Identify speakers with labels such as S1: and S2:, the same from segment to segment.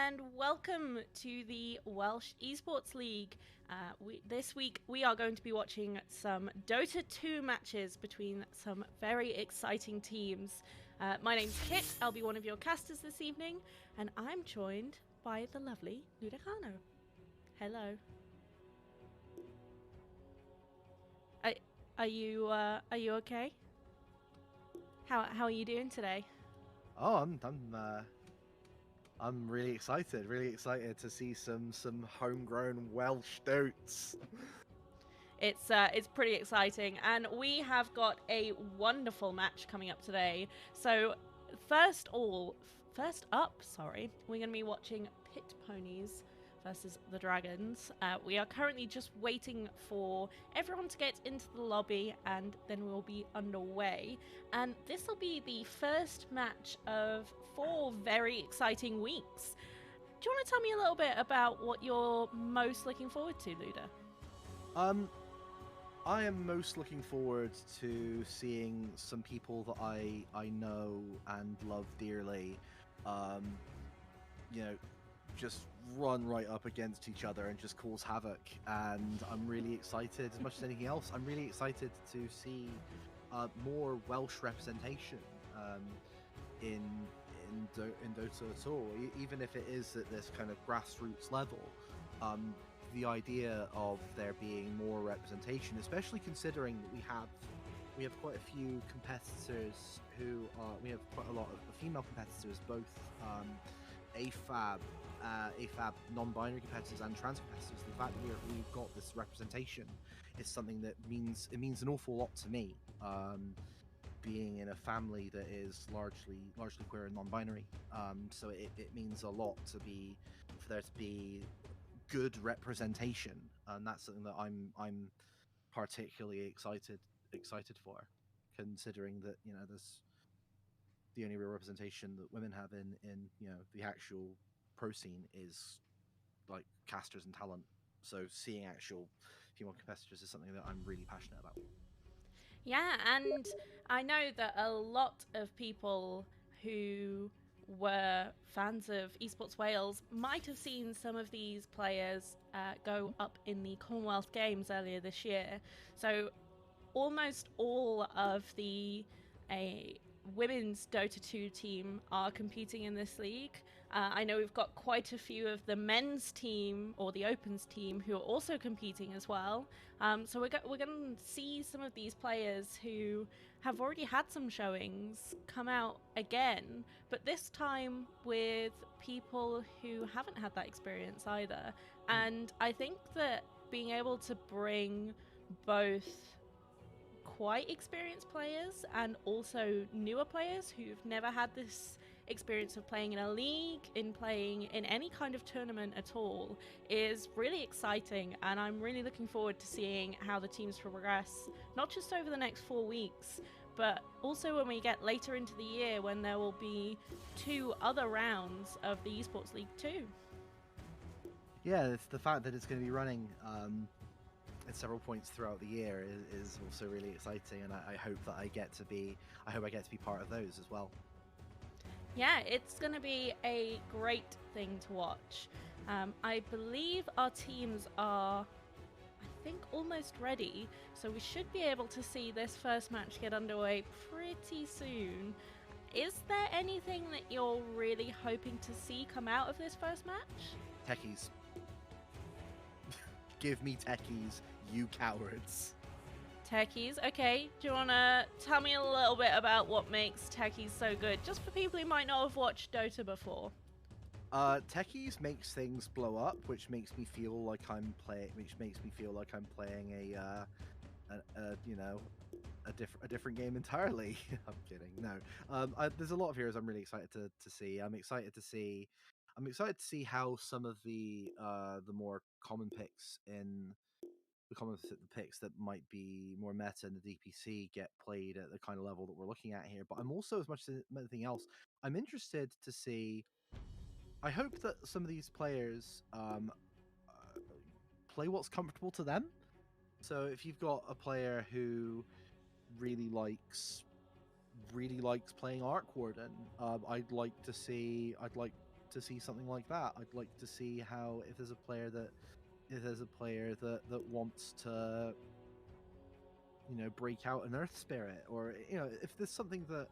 S1: and welcome to the Welsh Esports League. This week we are going to be watching some DOTA2 matches between some very exciting teams. My name's Kit, I'll be one of your casters this evening, and I'm joined by the lovely Ludejano. Hello. Are you okay? How are you doing today?
S2: Oh, I'm really excited to see some homegrown Welsh dotes.
S1: It's pretty exciting, and we have got a wonderful match coming up today. So first up, we're going to be watching Pit Ponies versus the Dragons. We are currently just waiting for everyone to get into the lobby, and then we'll be underway. And this will be the first match of 4 very exciting weeks. Do you want to tell me a little bit about what you're most looking forward to, Luda?
S2: I am most looking forward to seeing some people that I know and love dearly, just run right up against each other and just cause havoc. And I'm really excited, as much as anything else, I'm really excited to see more Welsh representation in Dota at all, even if it is at this kind of grassroots level. The idea of there being more representation, especially considering that we have quite a few competitors who are, we have quite a lot of female competitors, both AFAB non-binary competitors and trans competitors. The fact that we've got this representation is something that means an awful lot to me. Being in a family that is largely queer and non-binary, so it means a lot for there to be good representation, and that's something that I'm particularly excited for, considering that there's the only real representation that women have in the actual pro scene is like casters and talent. So seeing actual female competitors is something that I'm really passionate about.
S1: Yeah, and I know that a lot of people who were fans of EsportsWales might have seen some of these players go up in the Commonwealth Games earlier this year. So almost all of the women's Dota 2 team are competing in this league. I know we've got quite a few of the men's team or the Opens team who are also competing as well. So we're going to see some of these players who have already had some showings come out again, but this time with people who haven't had that experience either. And I think that being able to bring both quite experienced players and also newer players who've never had this experience of playing in a league, in playing in any kind of tournament at all, is really exciting, and I'm really looking forward to seeing how the teams progress, not just over the next 4 weeks, but also when we get later into the year, when there will be 2 other rounds of the Esports League 2.
S2: Yeah, it's the fact that it's going to be running at several points throughout the year is also really exciting, and I hope that I get to be part of those as well.
S1: Yeah, it's going to be a great thing to watch. I believe our teams are, I think, almost ready, so we should be able to see this first match get underway pretty soon. Is there anything that you're really hoping to see come out of this first match?
S2: Techies. Give me techies, you cowards.
S1: Techies, okay. Do you want to tell me a little bit about what makes techies so good, just for people who might not have watched Dota before?
S2: Techies makes things blow up, which makes me feel like I'm playing a different game entirely. I'm kidding. No, there's a lot of heroes I'm really excited to see. I'm excited to see how some of the more common picks in the picks that might be more meta in the DPC get played at the kind of level that we're looking at here. But I'm also, as much as anything else, I'm interested to see. I hope that some of these players play what's comfortable to them. So if you've got a player who really likes playing Arc Warden, I'd like to see to see something like that. I'd like to see how if there's a player that wants to, you know, break out an Earth Spirit, or you know, if there's something that,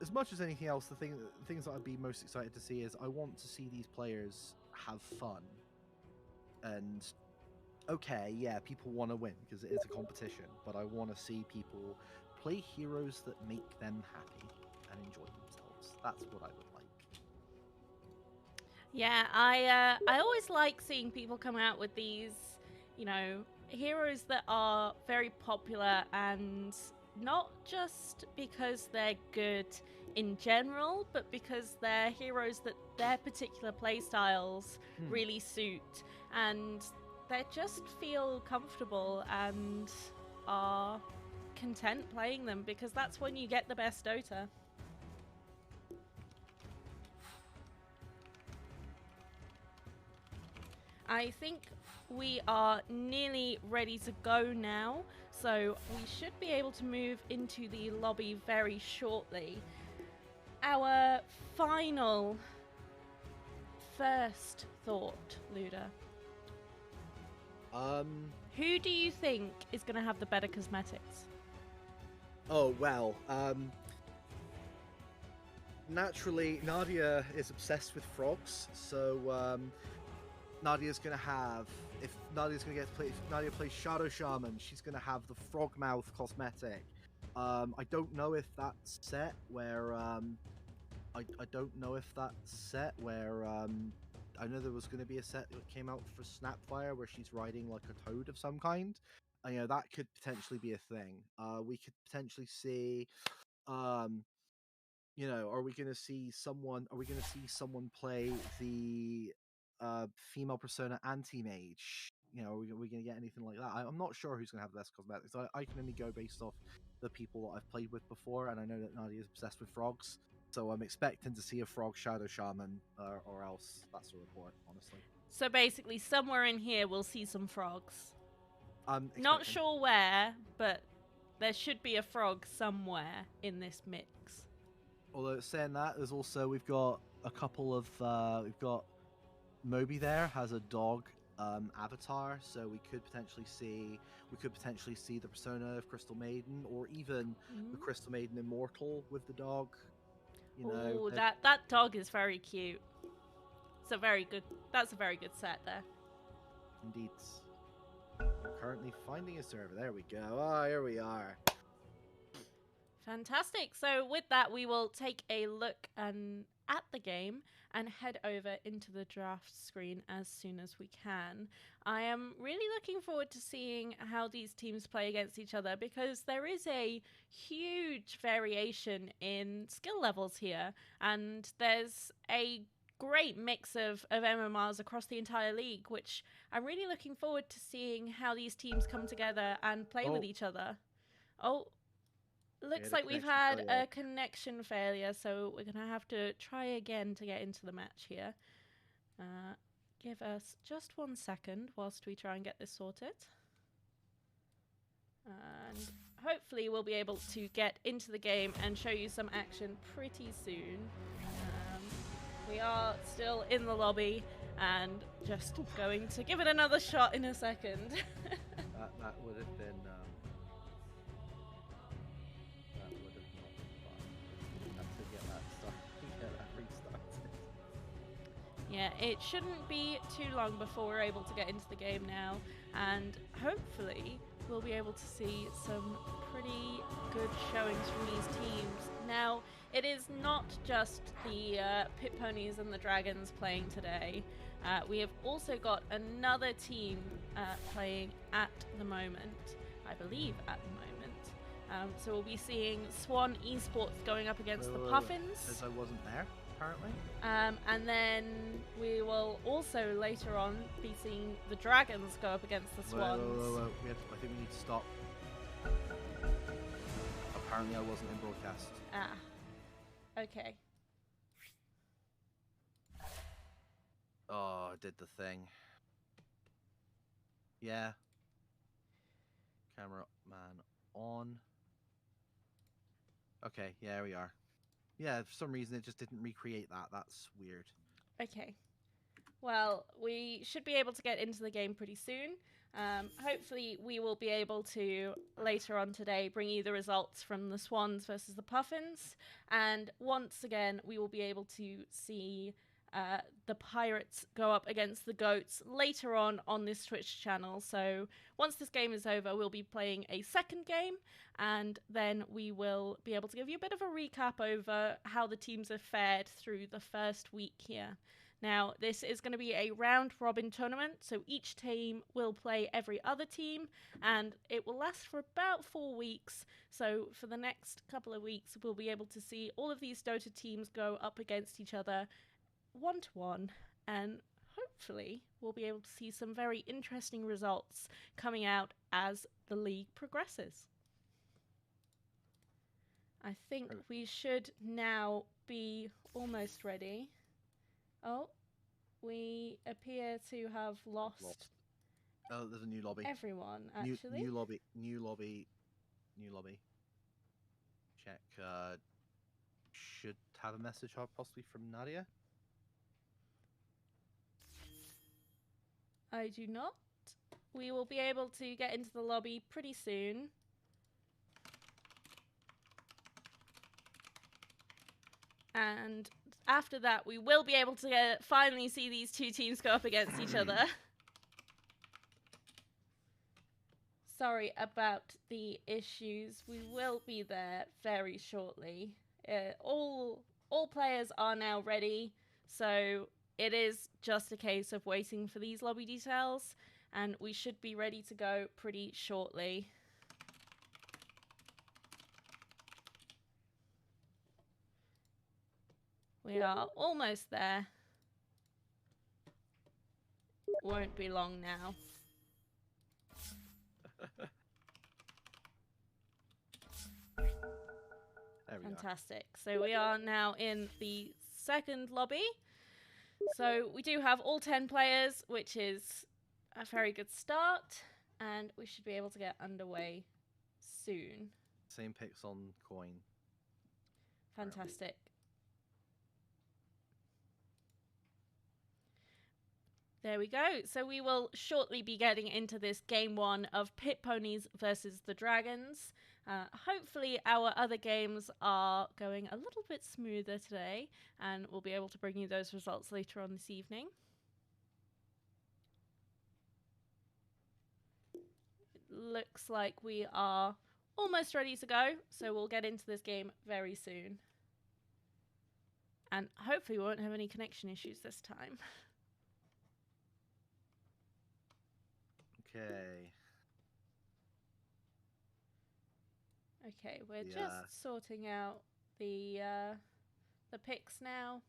S2: as much as anything else, the things that I'd be most excited to see is I want to see these players have fun. And okay, yeah, people want to win because it is a competition, but I want to see people play heroes that make them happy and enjoy themselves. That's what I would like.
S1: Yeah, I always like seeing people come out with these, you know, heroes that are very popular, and not just because they're good in general, but because they're heroes that their particular playstyles really suit, and they just feel comfortable and are content playing them, because that's when you get the best Dota. I think we are nearly ready to go now, so we should be able to move into the lobby very shortly. Our final first thought, Luda. Who do you think is going to have the better cosmetics?
S2: Oh, well, naturally, Nadia is obsessed with frogs, so Nadia's gonna have, if Nadia plays Shadow Shaman, she's gonna have the frog mouth cosmetic. I don't know if that's set where I don't know if that's set where I know there was going to be a set that came out for Snapfire where she's riding like a toad of some kind. You know, that could potentially be a thing. We could potentially see, you know, are we going to see someone? Are we going to see someone play the female persona anti-mage? You know, are we going to get anything like that? I'm not sure who's going to have the best cosmetics. I can only go based off the people that I've played with before, and I know that Nadia is obsessed with frogs. So I'm expecting to see a frog Shadow Shaman, or else that's a report, honestly.
S1: So basically, somewhere in here we'll see some frogs.
S2: I'm
S1: not sure where, but there should be a frog somewhere in this mix.
S2: Although saying that, there's also, we've got a couple of we've got Moby there has a dog avatar, so we could potentially see the persona of Crystal Maiden, or even the Crystal Maiden Immortal with the dog. You know,
S1: ooh, that dog is very cute. It's a very good. That's a very good set there.
S2: Indeed. I'm currently finding a server. There we go. Ah, here we are.
S1: Fantastic. So with that, we will take a look at the game and head over into the draft screen as soon as we can. I am really looking forward to seeing how these teams play against each other, because there is a huge variation in skill levels here, and there's a great mix of MMRs across the entire league, which I'm really looking forward to seeing how these teams come together and play with each other. Oh, looks like we've had a connection failure, so we're going to have to try again to get into the match here. Give us just 1 second whilst we try and get this sorted. And hopefully we'll be able to get into the game and show you some action pretty soon. We are still in the lobby and just going to give it another shot in a second.
S2: that would have been that would have not been fun. Have to get that restarted.
S1: Yeah, it shouldn't be too long before we're able to get into the game now, and hopefully we'll be able to see some pretty good showings from these teams. Now, it is not just the Pit Ponies and the Dragons playing today. We have also got another team playing at the moment, I believe at the moment. So we'll be seeing Swan Esports going up against the Puffins.
S2: Because I wasn't there, apparently.
S1: And then we will also later on be seeing the Dragons go up against the Swans.
S2: I think we need to stop. Apparently I wasn't in broadcast.
S1: Ah. Okay.
S2: Oh, I did the thing. Yeah. Camera man on. Okay, yeah, there we are. Yeah, for some reason it just didn't recreate that. That's weird.
S1: Okay. Well, we should be able to get into the game pretty soon. Hopefully, we will be able to, later on today, bring you the results from the Swans versus the Puffins. And once again, we will be able to see the Pirates go up against the Goats later on this Twitch channel. So once this game is over, we'll be playing a second game, and then we will be able to give you a bit of a recap over how the teams have fared through the first week here. Now, this is going to be a round-robin tournament, so each team will play every other team, and it will last for about 4 weeks. So for the next couple of weeks, we'll be able to see all of these Dota teams go up against each other one-to-one, and hopefully we'll be able to see some very interesting results coming out as the league progresses. I think we should now be almost ready. Oh, we appear to have lost.
S2: Oh, there's a new lobby.
S1: Everyone, actually.
S2: New lobby. Check. Should have a message possibly from Nadia.
S1: I do not. We will be able to get into the lobby pretty soon. And after that, we will be able to finally see these two teams go up against each other. Sorry about the issues. We will be there very shortly. All players are now ready, so it is just a case of waiting for these lobby details, and we should be ready to go pretty shortly. We are almost there. Won't be long now. Fantastic. So we are now in the second lobby. So we do have all 10 players, which is a very good start, and we should be able to get underway soon.
S2: Same picks on coin.
S1: Fantastic. There we go. So we will shortly be getting into this game one of Pit Ponies versus the Dragons. Hopefully our other games are going a little bit smoother today, and we'll be able to bring you those results later on this evening. It looks like we are almost ready to go, so we'll get into this game very soon. And hopefully we won't have any connection issues this time. Okay, we're just sorting out the picks now.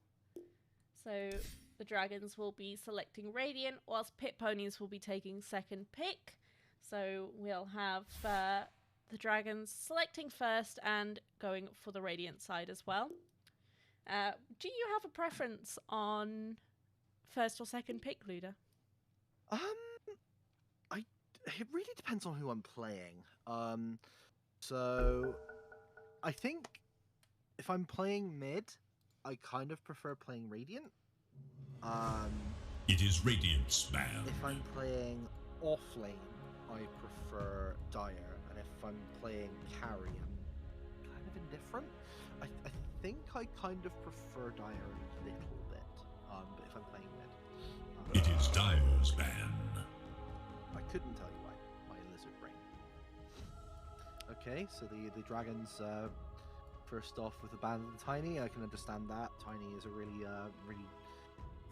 S1: So the Dragons will be selecting Radiant, whilst Pit Ponies will be taking second pick. So we'll have the Dragons selecting first and going for the Radiant side as well. Do you have a preference on first or second pick, Luda?
S2: It really depends on who I'm playing. So I think if I'm playing mid, I kind of prefer playing Radiant.
S3: It is Radiant's man.
S2: If I'm playing off lane, I prefer Dire, and if I'm playing carry, I'm kind of indifferent. I think I kind of prefer Dire a little bit, but if I'm playing mid,
S3: it is Dire's man.
S2: I couldn't tell you why. My lizard brain. Okay, so the Dragons first off with the ban of the Tiny. I can understand that. Tiny is a really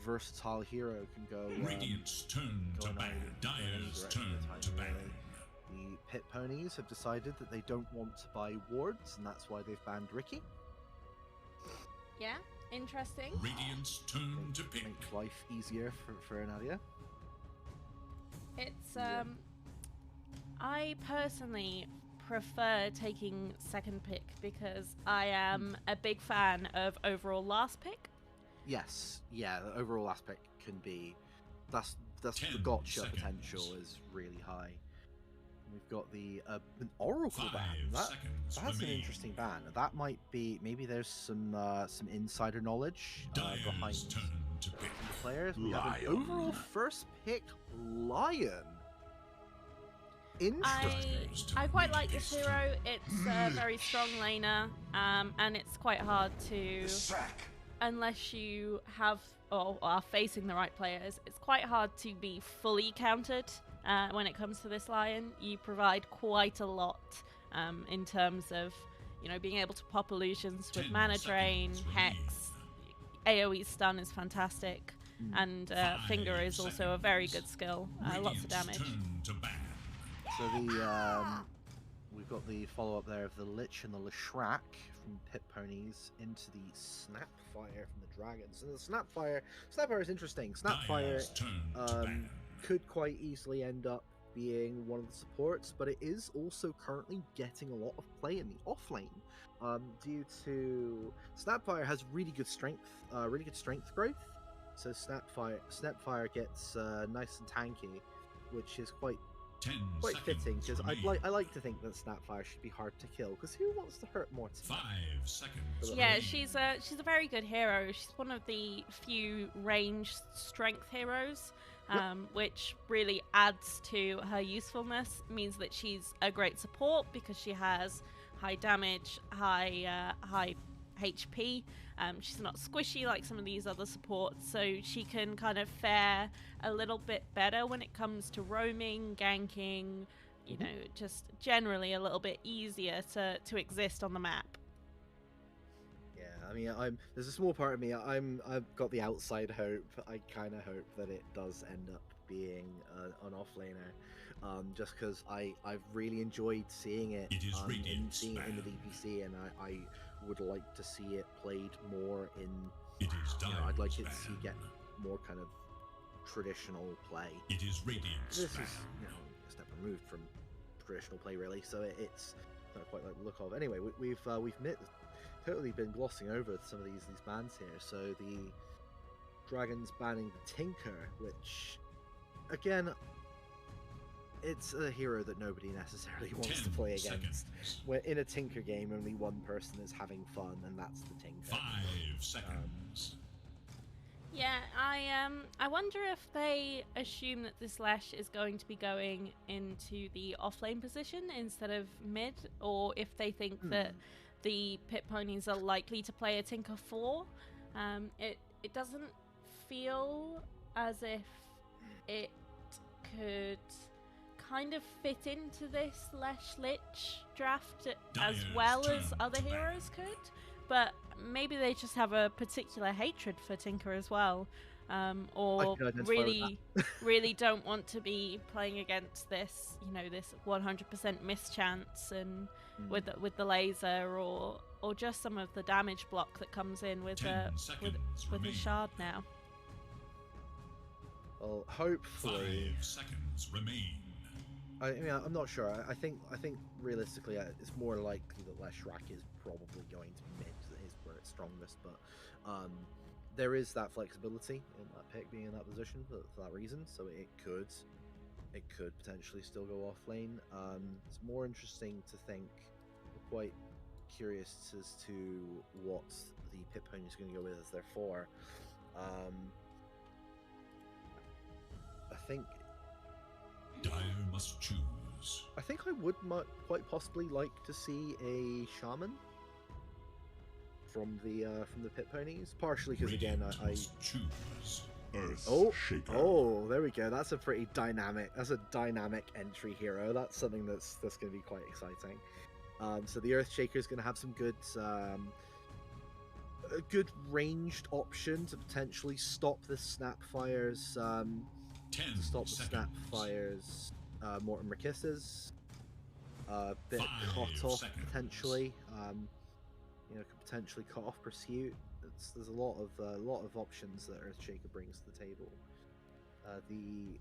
S2: versatile hero. Can go.
S3: Radiant's turn to ban. Dire's turn to ban.
S2: The Pit Ponies have decided that they don't want to buy wards, and that's why they've banned Ricky.
S1: Yeah, interesting.
S3: Radiant's turn to pick.
S2: Make life easier for Nadia.
S1: It's I personally prefer taking second pick because I am a big fan of overall last pick.
S2: Yes, yeah, the overall last pick can be that's the gotcha potential is really high. We've got the an Oracle ban. That's an interesting ban. That might be maybe there's some insider knowledge behind
S3: to pick.
S2: The players, we have an overall first pick, Lion. Interesting.
S1: I quite like this hero. It's a very strong laner, and it's quite hard to, unless you have or are facing the right players, it's quite hard to be fully countered when it comes to this Lion. You provide quite a lot in terms of, you know, being able to pop illusions with mana drain, hex, AoE stun is fantastic, and finger is also a very good skill. Lots of damage.
S2: So we've got the follow-up there of the Lich and the Leshrac from Pit Ponies into the Snapfire from the Dragons. And the Snapfire is interesting. Snapfire could quite easily end up being one of the supports, but it is also currently getting a lot of play in the offlane. Due to Snapfire has really good strength growth. So Snapfire gets nice and tanky, which is quite fitting, because I like to think that Snapfire should be hard to kill, because who wants to hurt more?
S3: 5 seconds.
S1: Yeah, she's a very good hero. She's one of the few ranged strength heroes, which really adds to her usefulness. It means that she's a great support because she has high damage, high HP. She's not squishy like some of these other supports, so she can kind of fare a little bit better when it comes to roaming, ganking, you know, just generally a little bit easier to exist on the map.
S2: Yeah, I mean, there's a small part of me, I've got the outside hope. I kind of hope that it does end up being an offlaner, just because I've really enjoyed seeing it, in the DPC, and I would like to see it played more in. I'd like it to see get more kind of traditional play. This is, you know, a step removed from traditional play, really. So it's not quite like the look of. Anyway, we've totally been glossing over some of these bans here. So the Dragons banning the Tinker, which again, it's a hero that nobody necessarily wants to play against. We're in a Tinker game, only one person is having fun, and that's the Tinker.
S3: 5 seconds.
S1: Yeah, I wonder if they assume that this Lesh is going to be going into the offlane position instead of mid, or if they think that the Pit Ponies are likely to play a Tinker 4. It doesn't feel as if it could kind of fit into this Lesh Lich draft as well as other heroes could, but maybe they just have a particular hatred for Tinker as well, or really don't want to be playing against this, you know, this 100% mischance and with the laser, or just some of the damage block that comes in with the shard now.
S2: Well, hopefully.
S3: 5 seconds remain.
S2: I mean, I'm not sure. I think realistically, it's more likely that Leshrac is probably going to be mid. That is where it's strongest, but there is that flexibility in that pick being in that position for that reason. So it could potentially still go offlane. It's more interesting to think. We're quite curious as to what the Pit Pony is going to go with as their 4. I think.
S3: Dire must choose.
S2: I think I would quite possibly like to see a shaman from the Pit Ponies, partially because again I
S3: choose.
S2: Oh, there we go. That's a pretty dynamic. That's a dynamic entry hero. That's something that's going to be quite exciting. So the Earthshaker is going to have some good, a good ranged option to potentially stop the Snapfire's. To stop the Snapfire's Mortimer Kisses, bit cut off potentially. You know, could potentially cut off Pursuit. There's a lot of options that Earthshaker brings to the table. I'm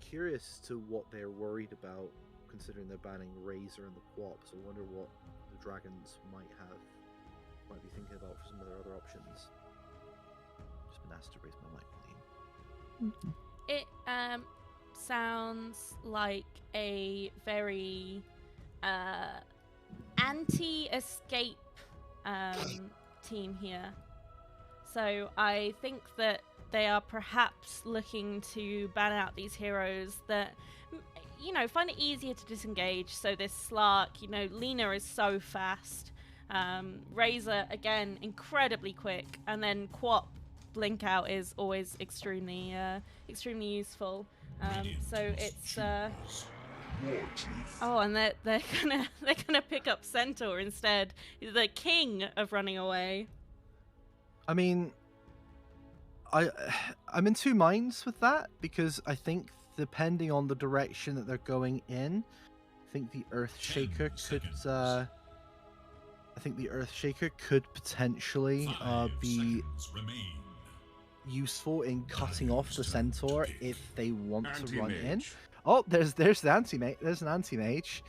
S2: curious to what they're worried about, considering they're banning Razor and the Quap. So I wonder what the Dragons might be thinking about for some of their other options. Just been asked to raise my mic.
S1: It sounds like a very anti-escape team here. So I think that they are perhaps looking to ban out these heroes that, you know, find it easier to disengage. So this Slark, you know, Lena is so fast. Razor, again, incredibly quick. And then Quap, Blink Out is always extremely useful. So it's... Oh, and they're gonna pick up Centaur instead. The king of running away.
S2: I mean, I'm in two minds with that, because I think depending on the direction that they're going in, I think the Earthshaker could potentially be useful in cutting off the Centaur if they want to run in. Oh, there's the anti-mage. There's an anti-mage.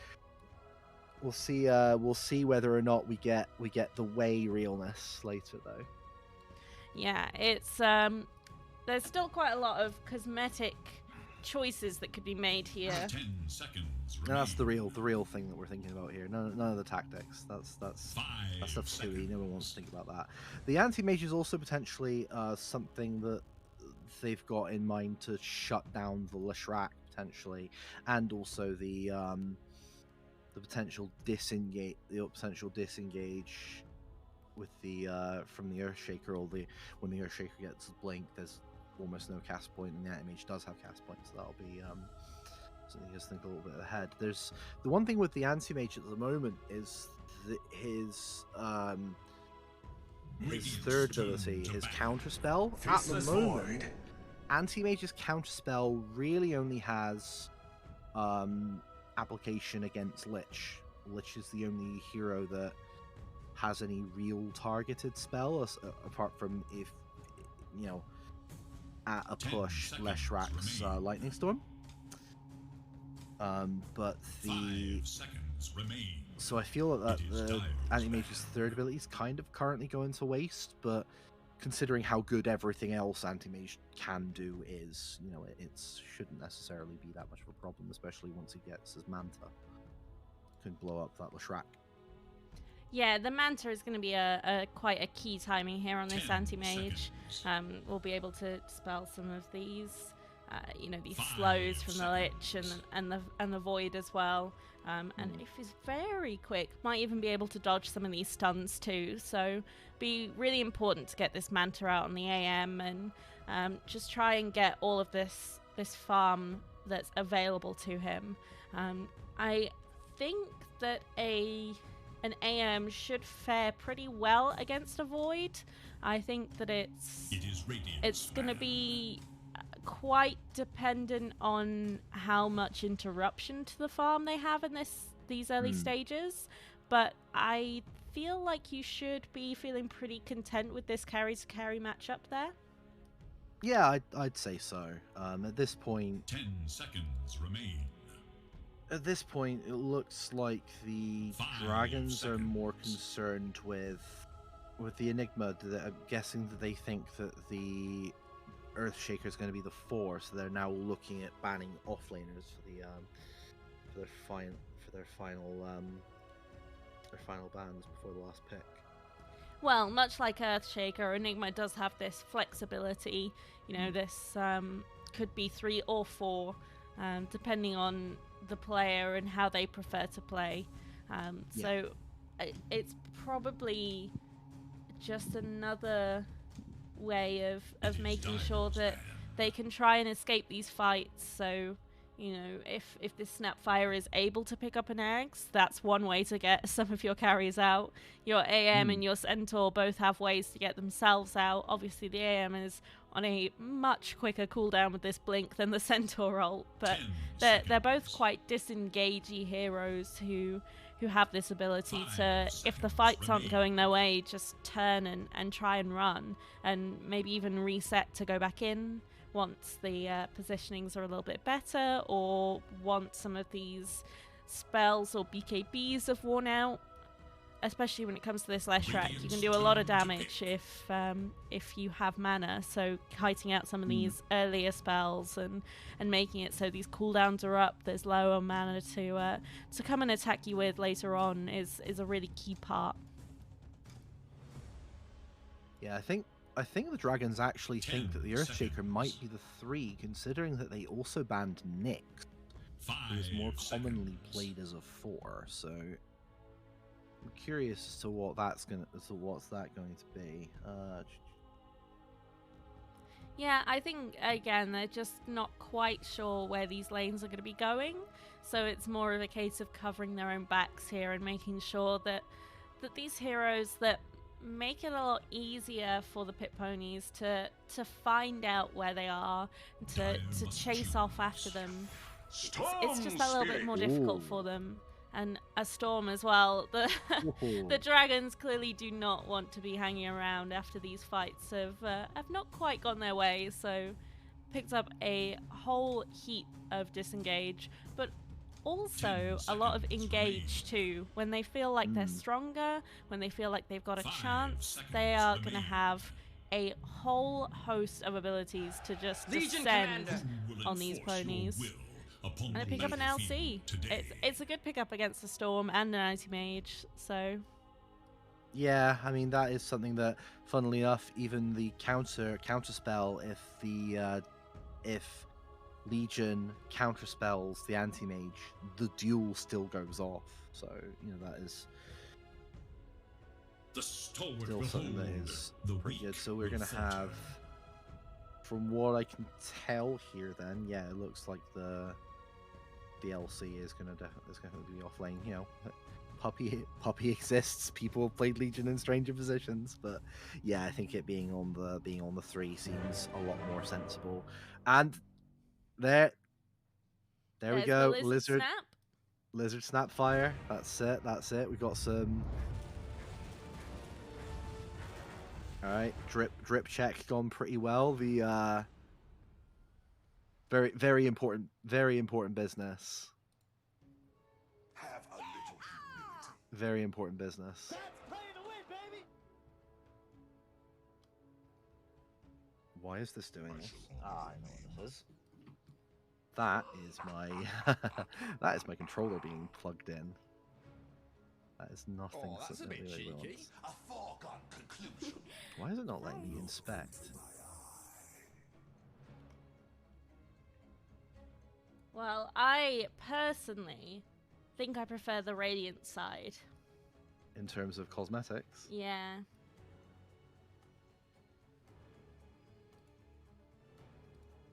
S2: We'll see whether or not we get the way realness later though.
S1: Yeah, it's there's still quite a lot of cosmetic choices that could be made here.
S3: 10 seconds
S2: And that's the real thing that we're thinking about here. None of the tactics. That's stuff's silly. No one wants to think about that. The anti-mage is also potentially something that they've got in mind to shut down the Leshrac potentially, and also the potential disengage with the from the Earthshaker, or when the Earthshaker gets blink, there's almost no cast point, and the anti-mage does have cast points, so that'll be something you just think a little bit ahead. There's the one thing with the anti-mage at the moment is that his third ability, his counterspell. At the moment, anti-mage's counterspell really only has application against Lich. Lich is the only hero that has any real targeted spell, apart from if, you know, at a push, Leshrac's Lightning Storm. But the... 5 seconds remain. So I feel that the anti-mage's third ability is kind of currently going to waste, but considering how good everything else anti-mage can do is, you know, it shouldn't necessarily be that much of a problem, especially once he gets his Manta. Can blow up that Leshrac.
S1: Yeah, the Manta is going to be quite a key timing here on this anti-mage. We'll be able to dispel some of these, you know, these slows from the Lich and the Void as well. And if he's very quick, might even be able to dodge some of these stuns too. So be really important to get this Manta out on the AM and just try and get all of this farm that's available to him. I think that an AM should fare pretty well against a Void. I think that it's going to be quite dependent on how much interruption to the farm they have in these early stages, but I feel like you should be feeling pretty content with this carry to carry matchup there.
S2: Yeah, I'd say so. At this point,
S3: 10 seconds remain.
S2: At this point, it looks like the dragons are more concerned with the Enigma. I'm guessing that they think that the Earthshaker is going to be the 4, so they're now looking at banning offlaners for their final bans before the last pick.
S1: Well, much like Earthshaker, Enigma does have this flexibility. You know, this could be 3 or 4, depending on the player and how they prefer to play. So it's probably just another way of making sure that they can try and escape these fights. So, you know, if this Snapfire is able to pick up an Axe, that's one way to get some of your carries out. Your AM and your Centaur both have ways to get themselves out. Obviously, the AM is on a much quicker cooldown with this blink than the Centaur ult, but they're both quite disengagey heroes who have this ability to, if the fights aren't going their way, just turn and try and run, and maybe even reset to go back in once the positionings are a little bit better, or once some of these spells or BKBs have worn out. Especially when it comes to this Leshrac, you can do a lot of damage if you have mana. So kiting out some of these earlier spells and making it so these cooldowns are up, there's lower mana to come and attack you with later on is a really key part.
S2: Yeah, I I think the Dragons actually
S3: 10
S2: think that the Earthshaker
S3: seconds.
S2: might be the 3, considering that they also banned Nyx, who is more
S3: 5
S2: commonly
S3: seconds.
S2: played as a 4. So I'm curious as to what that's going to be.
S1: Yeah, I think, again, they're just not quite sure where these lanes are going to be going. So it's more of a case of covering their own backs here and making sure that these heroes that make it a lot easier for the pit ponies to find out where they are, to chase off after them. It's just a little bit more difficult for them. And a storm as well. The Dragons clearly do not want to be hanging around after these fights have not quite gone their way, so picked up a whole heap of disengage, but also a lot of engage too. When they feel like they're stronger, when they feel like they've got a chance, they are going to have a whole host of abilities to just descend on these ponies. And I pick up an LC. It's a good pickup against the Storm and an anti-mage, so...
S2: Yeah, I mean, that is something that, funnily enough, even the counter spell, if Legion counterspells the anti-mage, the duel still goes off. So, you know, that is still something that is pretty good. So we're going to have, from what I can tell here then, yeah, it looks like the LC is going to definitely be off lane. You know, Puppy exists. People have played Legion in stranger positions, but yeah, I think it being on the 3 seems a lot more sensible. And there we go. Lizard snap fire. That's it. We got some. All right, drip check gone pretty well. The very important business. Very important business. Why is this doing this? Ah, I know what this is. That is my that is my controller being plugged in. That is nothing.
S4: Oh, that's a bit
S2: really
S4: cheeky.
S2: wants.
S4: A foregone conclusion.
S2: Why is it not letting me inspect?
S1: Well, I personally think I prefer the Radiant side.
S2: In terms of cosmetics?
S1: Yeah.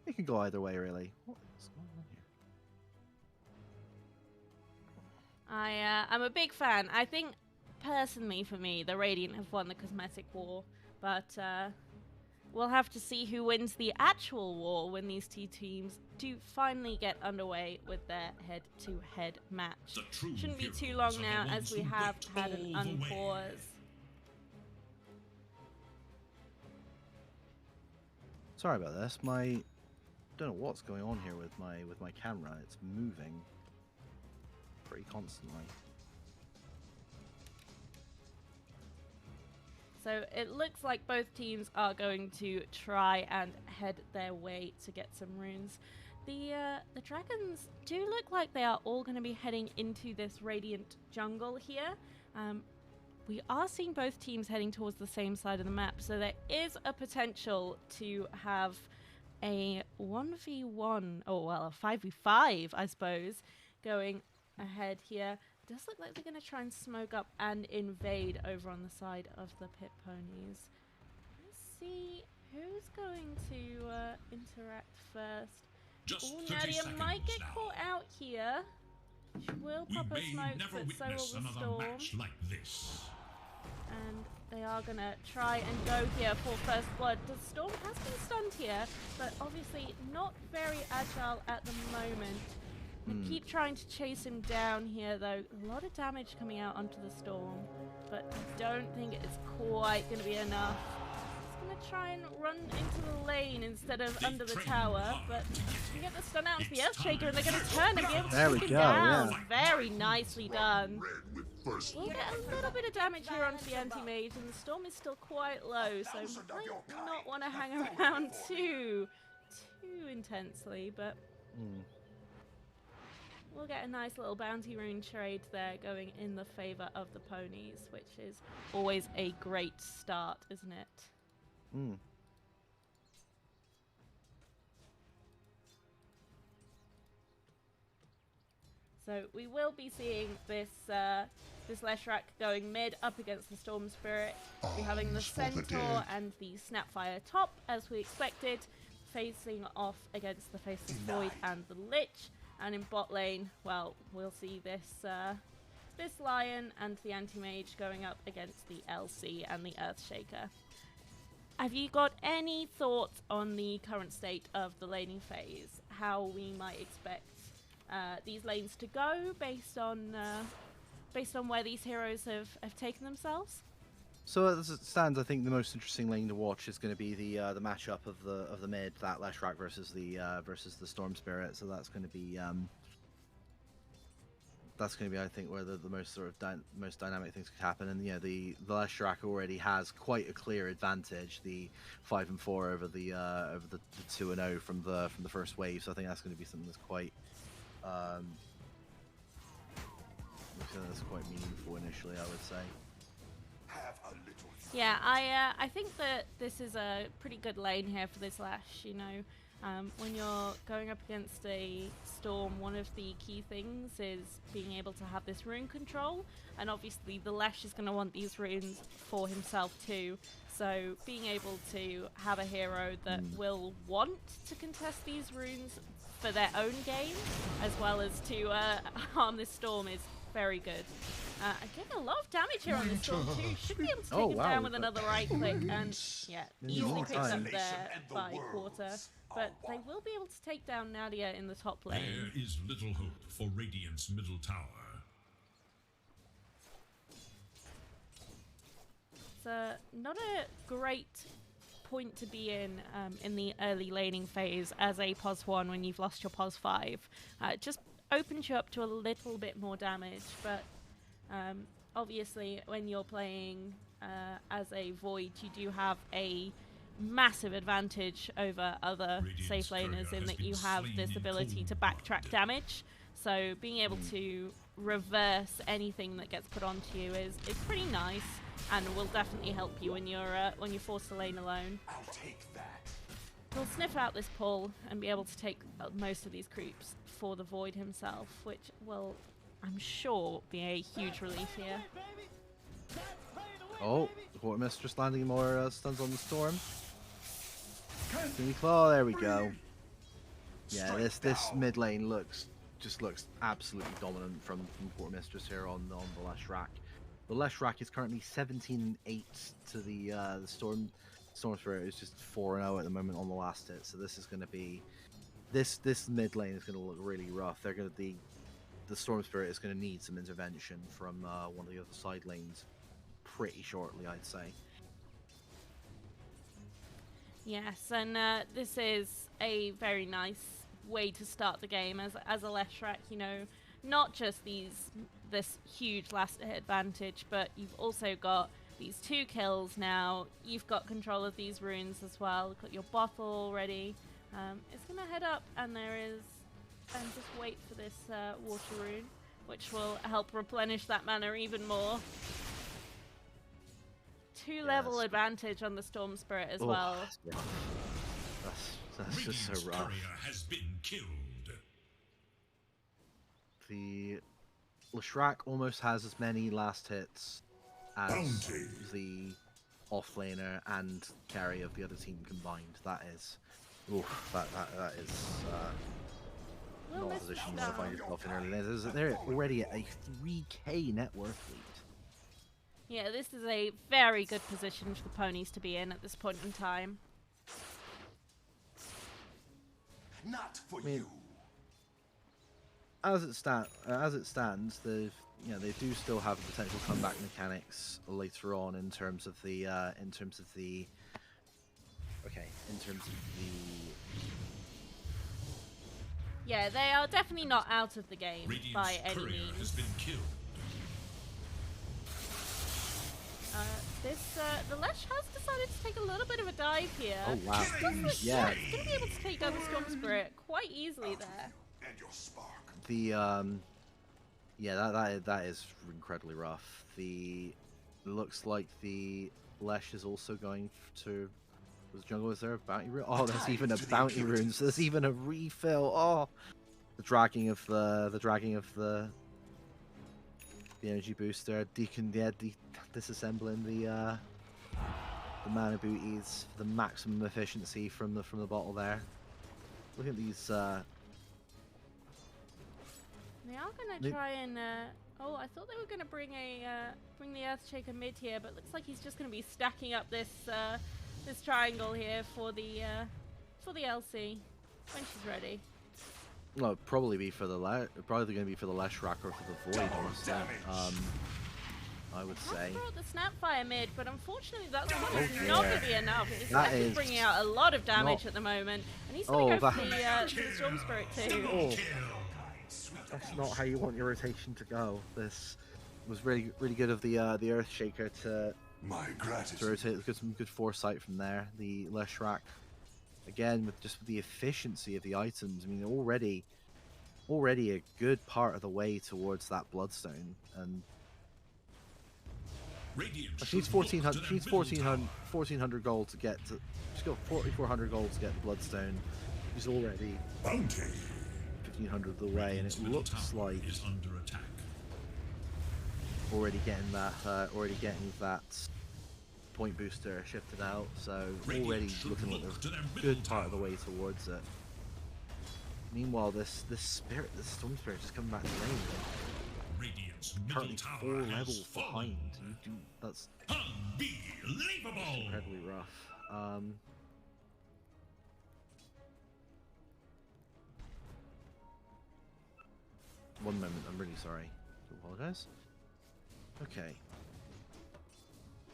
S2: It can go either way, really. What is going on here?
S1: I'm a big fan. I think, personally for me, the Radiant have won the cosmetic war, but we'll have to see who wins the actual war when these two teams do finally get underway with their head-to-head match. Shouldn't be too long now, as we have had an unpause.
S2: Sorry about this. Don't know what's going on here with my camera. It's moving pretty constantly.
S1: So it looks like both teams are going to try and head their way to get some runes. The Dragons do look like they are all going to be heading into this Radiant jungle here. We are seeing both teams heading towards the same side of the map, so there is a potential to have a 1v1, oh well, a 5v5, I suppose, going ahead here. It does look like they're going to try and smoke up and invade over on the side of the pit ponies. Let's see who's going to interact first. Oh, Nadia might get caught out here. She will pop a smoke, but so will the Storm.
S3: Like this.
S1: And they are going to try and go here for first blood. The Storm has been stunned here, but obviously not very agile at the moment. They keep trying to chase him down here, though. A lot of damage coming out onto the Storm, but I don't think it's quite going to be enough. He's going to try and run into the lane instead of under the tower, but you get the stun out to the Earthshaker, and they're going to turn and be able to take him down. Yeah. Very nicely done. We'll get a little bit of damage here onto the anti-mage, and the Storm is still quite low, so might not want to hang around too intensely, but we'll get a nice little bounty rune trade there going in the favor of the ponies, which is always a great start, isn't it?
S2: Hmm.
S1: So we will be seeing this this Leshrac going mid up against the Storm Spirit. We're having the
S4: Arms for the
S1: Centaur
S4: dead.
S1: and the Snapfire top, as we expected, facing off against the Faceless Void and the Lich. And in bot lane, well, we'll see this this Lion and the Anti-Mage going up against the LC and the Earthshaker. Have you got any thoughts on the current state of the laning phase? How we might expect these lanes to go based on where these heroes have taken themselves?
S2: So as it stands, I think the most interesting lane to watch is going to be the matchup of the mid, that Leshrac versus the Storm Spirit. So that's going to be I think where the most sort of most dynamic things could happen. And the Leshrac already has quite a clear advantage, the 5 and 4 over the 2 and 0 from the first wave. So I think that's going to be something that's quite meaningful initially, I would say.
S4: Have a little.
S1: Yeah, I think that this is a pretty good lane here for this Lash. When you're going up against a Storm, one of the key things is being able to have this rune control, and obviously the Lash is going to want these runes for himself too. So being able to have a hero that will want to contest these runes for their own gain, as well as to harm this Storm, is very good. Getting a lot of damage here on this Storm too. Should be able to take him down with another right click, and yeah, easily picks up there by quarter. But they will be able to take down Nadia in the top lane.
S3: There is little hope for Radiant's middle tower.
S1: It's not a great point to be in the early laning phase as a POS 1 when you've lost your POS 5. It just opens you up to a little bit more damage, but obviously when you're playing as a Void, you do have a massive advantage over other safe laners in that you have this ability to backtrack damage. So being able to reverse anything that gets put onto you is pretty nice, and will definitely help you when you're forced to lane alone.
S4: I'll take that.
S1: He'll sniff out this pull and be able to take most of these creeps for the Void himself, which will, I'm sure, be a huge relief here.
S2: Oh, the Quartermistress landing more stuns on the Storm. Can we claw? There we go. Yeah, this mid lane looks absolutely dominant from Quartermistress here on the Leshrac. The Leshrac is currently 17-8 to the Storm Spirit is just 4-0 at the moment on the last hit. So this is going to be this mid lane is going to look really rough. They're going to the Storm Spirit is going to need some intervention from one of the other side lanes pretty shortly, I'd say.
S1: Yes, and this is a very nice way to start the game as a Leshrac. Not just this huge last hit advantage, but you've also got these 2 kills now. You've got control of these runes as well. Got your bottle already. It's gonna head up, and just wait for this water rune, which will help replenish that mana even more. 2-level advantage on the Storm Spirit as well.
S2: That's just so rough.
S3: Courier has been killed.
S2: The Leshrac almost has as many last hits as
S4: Bounty.
S2: the offlaner and carry of the other team combined. That is, that is not a position you want to find yourself in early days. They're already at a 3k net worth lead.
S1: Yeah, this is a very good position for the Ponies to be in at this point in time.
S4: Not for you.
S2: As it stands, they do still have potential comeback mechanics later on in terms of the
S1: Yeah, they are definitely not out of the game
S3: Radiant's
S1: by any
S3: courier
S1: means.
S3: has been killed.
S1: The Lesh has decided to take a little bit of a dive here.
S2: Oh wow!
S1: Yeah, it's going to be able to take down the Storm Spirit quite easily there.
S4: And your spark.
S2: That is incredibly rough. Looks like the Lesh is also going to jungle, is there a bounty rune? Oh, there's even a bounty rune. So there's even a refill. Oh, the dragging of the energy booster. Disassembling the mana booties for the maximum efficiency from the bottle there. Look at these.
S1: They are gonna try and. Oh, I thought they were gonna bring the Earthshaker mid here, but looks like he's just gonna be stacking up this this triangle here for the LC when she's ready.
S2: Well, probably going to be for the Leshrac or for the Void. Honestly, I would say.
S1: Brought the Snapfire mid, but unfortunately that's not going to be enough. He's actually bringing out a lot of damage at the moment, and he's going to go for the Storm Spirit too.
S2: Oh. That's not how you want your rotation to go. This was really good of the Earthshaker to rotate. Got some good foresight from there. The Leshrac, again, with the efficiency of the items. I mean, already a good part of the way towards that Bloodstone, and she needs 1,400. She needs 1,400 gold to get to. She's got 4,400 gold to get the Bloodstone. She's already 1,500 of the way, and it looks like already getting that point booster shifted out. So already looking like a good part of the way towards it. Meanwhile, this Storm Spirit is coming back to lane. Currently 4 levels behind. That's incredibly rough. One moment, I'm really sorry. I apologize. Okay.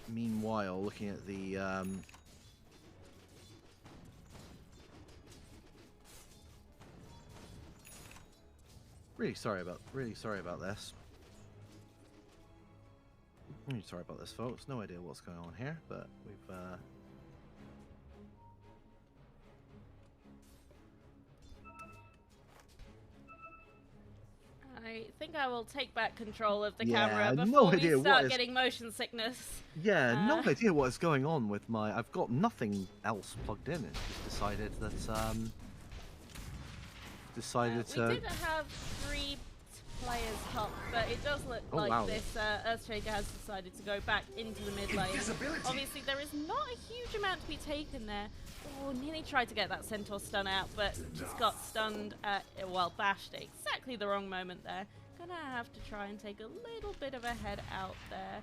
S2: Meanwhile, looking at the really sorry about this. Really sorry about this, folks. No idea what's going on here, but we've
S1: I think I will take back control of the camera before we start getting motion sickness.
S2: Yeah, no idea what is going on with my. I've got nothing else plugged in. It's just decided that
S1: we did have 3 players top, but it does look like this Earthshaker has decided to go back into the mid lane. Obviously, there is not a huge amount to be taken there. Oh, nearly tried to get that Centaur stun out, but just got stunned at, well, bashed at exactly the wrong moment there. Gonna have to try and take a little bit of a head out there.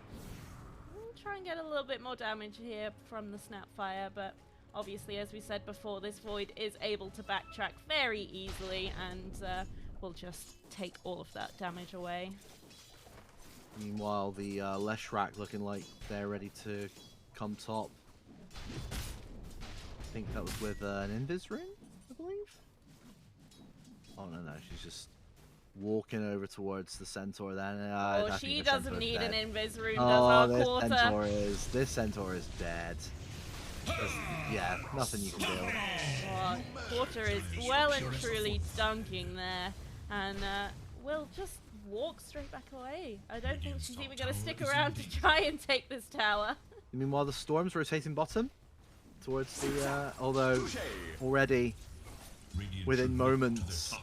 S1: We'll try and get a little bit more damage here from the Snapfire, but obviously, as we said before, this Void is able to backtrack very easily, and will just take all of that damage away.
S2: Meanwhile, the Leshrac looking like they're ready to come top. I think that was with an Invis rune, I believe. Oh no, she's just walking over towards the Centaur then.
S1: Oh, she doesn't need an Invis rune, does
S2: our
S1: Quarter?
S2: This Centaur is dead. Yeah, nothing you can do.
S1: Oh, Quarter is well and truly dunking there, and will just walk straight back away. I don't think she's even going to stick around to try and take this tower.
S2: Meanwhile, the Storm's rotating bottom towards the, although already within moments,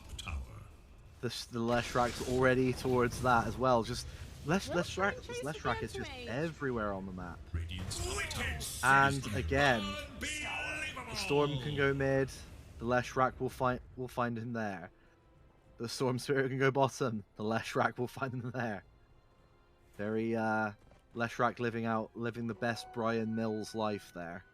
S2: the Leshrac's already towards that as well. Just Leshrac is just everywhere on the map. And again, the Storm can go mid. The Leshrac will find him there. The Storm Spirit can go bottom. The Leshrac will find him there. Very Leshrac living the best Brian Mills life there.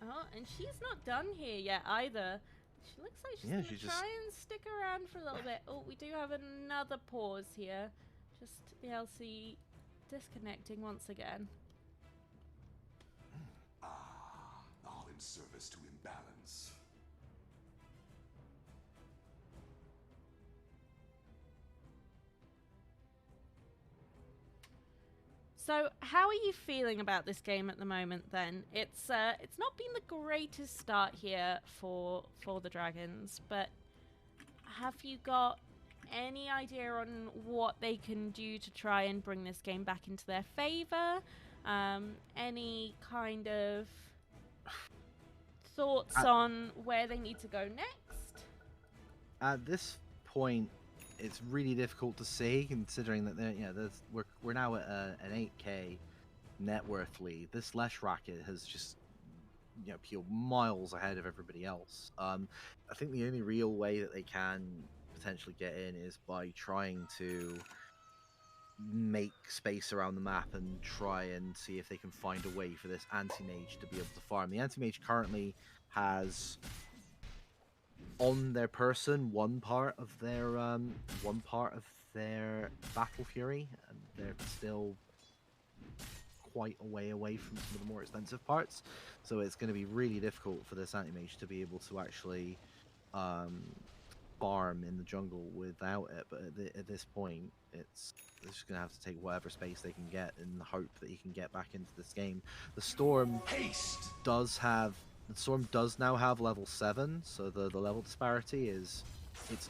S1: Oh, and she's not done here yet either. She looks like she's gonna try and stick around for a little bit. Oh, we do have another pause here. Just the LC disconnecting once again.
S4: All in service to imbalance.
S1: So, how are you feeling about this game at the moment then? It's not been the greatest start here for the Dragons, but have you got any idea on what they can do to try and bring this game back into their favor? Any kind of Thoughts on where they need to go next?
S2: At this point, it's really difficult to say, considering that we're now at an 8K net worth lead. This Lesh racket has just peeled miles ahead of everybody else. I think the only real way that they can potentially get in is by trying to make space around the map and try and see if they can find a way for this anti-mage to be able to farm. The anti-mage currently has on their person one part of their battle fury, and they're still quite a way away from some of the more expensive parts, so it's going to be really difficult for this anti-mage to be able to actually farm in the jungle without it. But at this point, it's just going to have to take whatever space they can get in the hope that he can get back into this game. The Storm does now have level 7, so the level disparity it's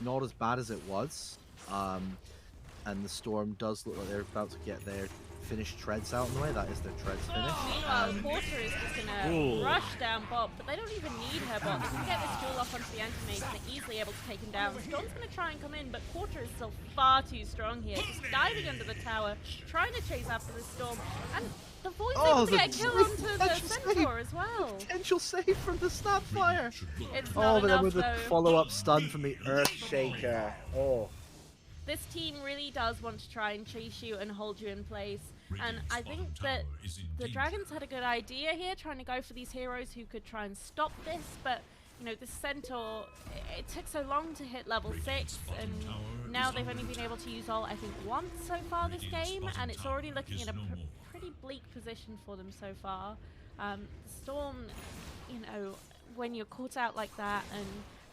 S2: not as bad as it was. And the Storm does look like they're about to get their finished treads out in the way. That is their treads finished.
S1: Meanwhile, Porter is just gonna rush down Bob, but they don't even need her bot. They can get this duel off onto the anti-mage and they're easily able to take him down. Storm's gonna try and come in, but Porter is still far too strong here. Just diving under the tower, trying to chase after the Storm. And the Void's able to get a kill onto the Centaur as well.
S2: Potential save from the Snapfire.
S1: It's not
S2: but then with
S1: enough,
S2: the
S1: though.
S2: follow-up stun from the Earthshaker.
S1: This team really does want to try and chase you and hold you in place. And I think that the Dragons had a good idea here, trying to go for these heroes who could try and stop this, but this Centaur, it took so long to hit level 6, and now they've only been able to use ult, I think, once so far this game, and it's already looking at a pretty bleak position for them so far. Storm, when you're caught out like that and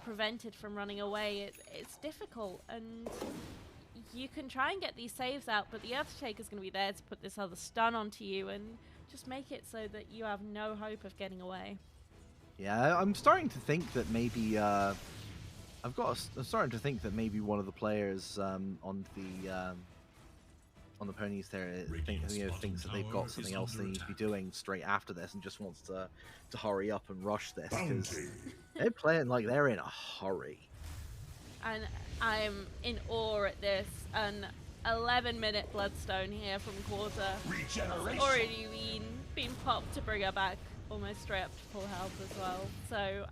S1: prevented from running away, it's difficult, and you can try and get these saves out, but the Earthshaker is going to be there to put this other stun onto you and just make it so that you have no hope of getting away.
S2: Yeah, I'm starting to think that maybe I'm starting to think that maybe one of the players on the Ponies there thinks that they've got something else they need to be doing straight after this and just wants to hurry up and rush this, because they're playing like they're in a hurry.
S1: And I'm in awe at this. An 11-minute Bloodstone here from Quarter. Already been popped to bring her back almost straight up to full health as well. So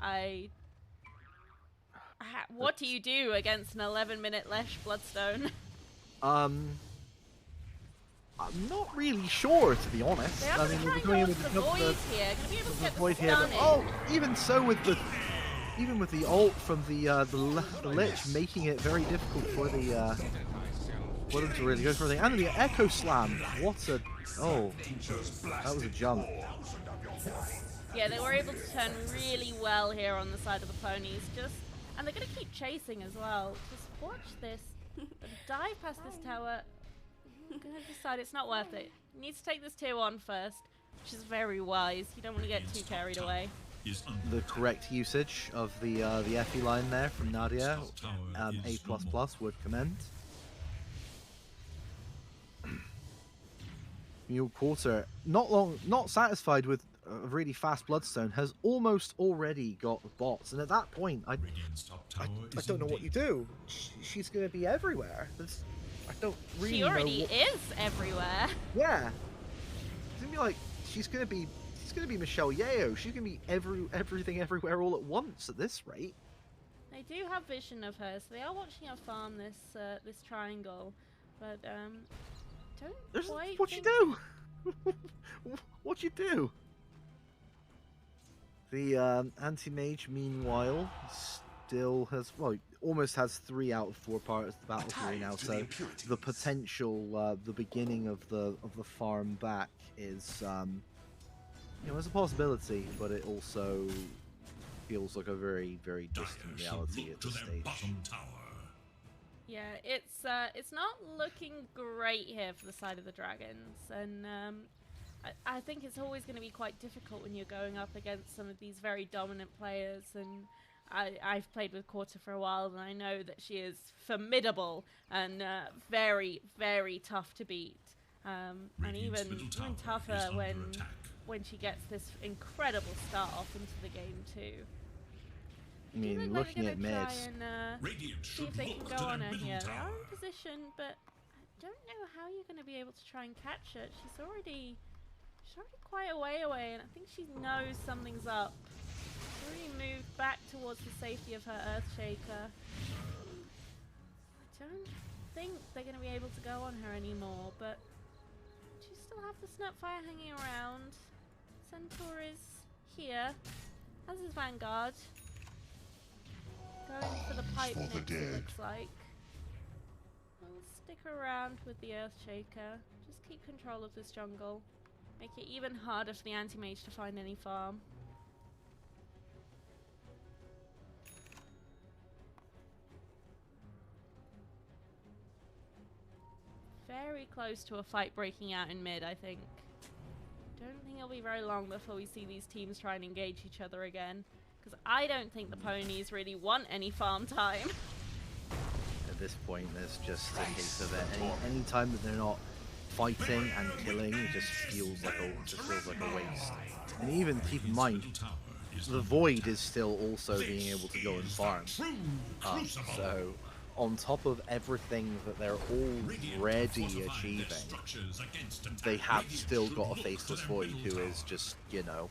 S1: what do you do against an 11-minute Lesh Bloodstone?
S2: I'm not really sure, to be honest.
S1: They are going to go with the Void here. Going to be able to get the stun in.
S2: Even so, with the ult from the Lich, making it very difficult for them to really go for anything. And the Echo Slam. That was a jump.
S1: Yeah, they were able to turn really well here on the side of the Ponies. And they're going to keep chasing as well. Just watch this. Dive past this tower. I'm going to decide it's not worth it. You need to take this tier 1 first, which is very wise. You don't want to get too carried away.
S2: The correct usage of the FE line there from Nadia, A++ would commend. Mule Quarter, not satisfied with a really fast Bloodstone, has almost already got the bots, and at that point, I don't know what you do. She's going to be everywhere. I don't really know.
S1: She already is everywhere.
S2: Yeah, it's going to be like she's going to be Michelle Yeoh. She's going to be everything everywhere all at once at this rate.
S1: They do have vision of her, so they are watching her farm this triangle, but
S2: what you do? What you do? The anti-mage, meanwhile, still has almost has 3 out of 4 parts of the battle fury now. So the potential, the beginning of the farm back is, there's a possibility, but it also feels like a very, very distant reality at this stage.
S1: Yeah, it's not looking great here for the side of the Dragons, and I think it's always going to be quite difficult when you're going up against some of these very dominant players, and I've played with Quarter for a while, and I know that she is formidable and very, very tough to beat, and even tougher when when she gets this incredible start off into the game too.
S2: I mean, looking at mid,
S1: See if they can go on her here. They are in position, but I don't know how you're going to be able to try and catch her. She's already quite a way away, and I think she knows something's up. She's already moved back towards the safety of her Earthshaker. I don't think they're going to be able to go on her anymore, but she still have the Snapfire hanging around. Centaur is here, as is Vanguard. Going for the pipe next, it looks like. We'll stick around with the Earthshaker. Just keep control of this jungle. Make it even harder for the anti-mage to find any farm. Very close to a fight breaking out in mid, I think. Don't think it'll be very long before we see these teams try and engage each other again. Because I don't think the Ponies really want any farm time.
S2: At this point, there's just a case of it. Any time that they're not fighting and killing, it just feels like a waste. And even keep in mind, the Void is still also being able to go and farm. So, on top of everything that they're already achieving, they have still got a Faceless Void who is just, you know,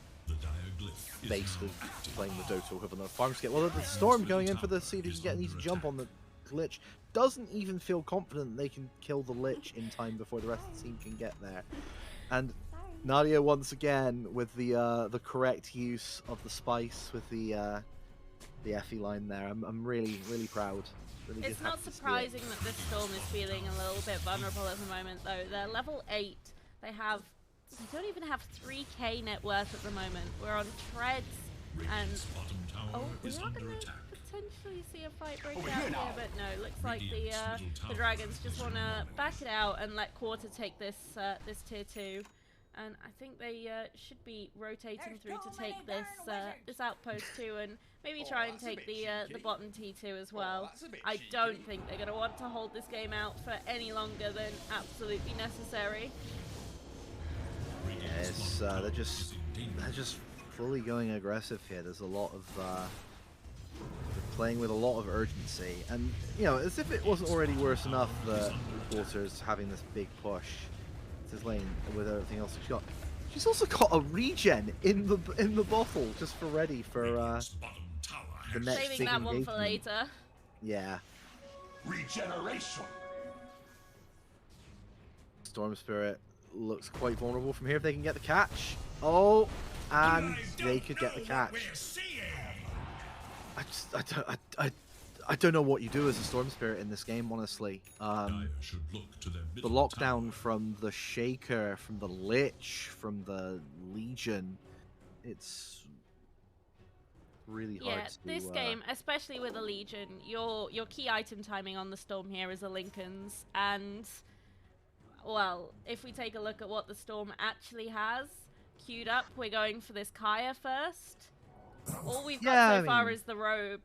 S2: basically playing the Dota equivalent of farm scale. Well, the Storm going in for the see if he can get an easy jump on the Lich. Doesn't even feel confident they can kill the Lich in time before the rest of the team can get there. And Nadia once again with the correct use of the spice with the Effie line there. I'm really proud. Really
S1: it's not surprising that this Storm is feeling a little bit vulnerable at the moment, though. They're level 8. They don't even have 3k net worth at the moment. We're on treads, and we are going to potentially see a fight break out here, but no, looks like the Dragons just want to back it out and let Quarter take this this tier 2. And I think they should be rotating through to take this outpost too, and maybe try and take the bottom T2 as well. I don't think they're going to want to hold this game out for any longer than absolutely necessary.
S2: Yes, they're just fully going aggressive here. There's a lot of they're playing with a lot of urgency, and you know, as if it wasn't already worse enough that Quarter's having this big push to his lane with everything else she's also got a regen in the bottle just for ready for the next
S1: saving
S2: big
S1: that
S2: engagement.
S1: one for later.
S2: Yeah.
S4: Regeneration.
S2: Storm Spirit looks quite vulnerable from here if they can get the catch. Oh, and they could get the catch. I don't know what you do as a Storm Spirit in this game, honestly. The lockdown from the Shaker, from the Lich, from the Legion, it's really hard to...
S1: Yeah, this game, especially with the Legion, your key item timing on the Storm here is a Lincoln's, and well, if we take a look at what the Storm actually has queued up, we're going for this Kaya first. All we've got so far is the robe.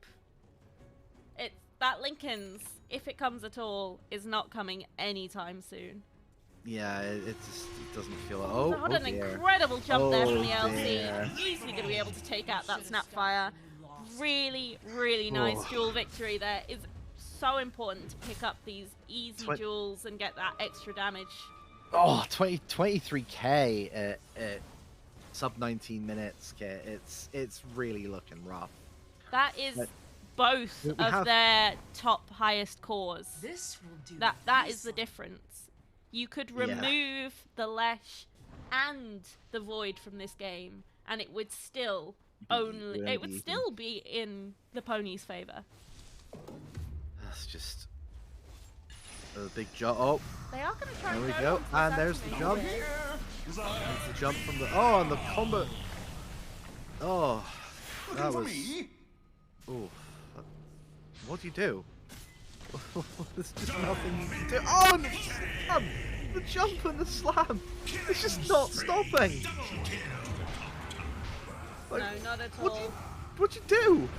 S1: That Lincoln's, if it comes at all, is not coming anytime soon.
S2: Yeah, it doesn't feel like... Oh,
S1: what an incredible jump there from the LC. Easily going to be able to take out that Snapfire. Really, really nice duel victory there. It's so important to pick up these easy duels and get that extra damage.
S2: Oh, 23k at sub 19 minutes. It's really looking rough.
S1: That is... both of their top highest cores.
S5: This will do.
S1: That is the difference. You could remove the Lesh and the Void from this game, and it would still be in the Ponies' favor.
S2: That's just a big jump. Oh,
S1: they are going to try.
S2: There we go, and there's the jump. There's the jump from the and the combo. Oh, that was. Oh. What do you do? There's just nothing you can do. Oh, and the slam! The jump and the slam! It's just not stopping! Like,
S1: no, not at all.
S2: What do you do?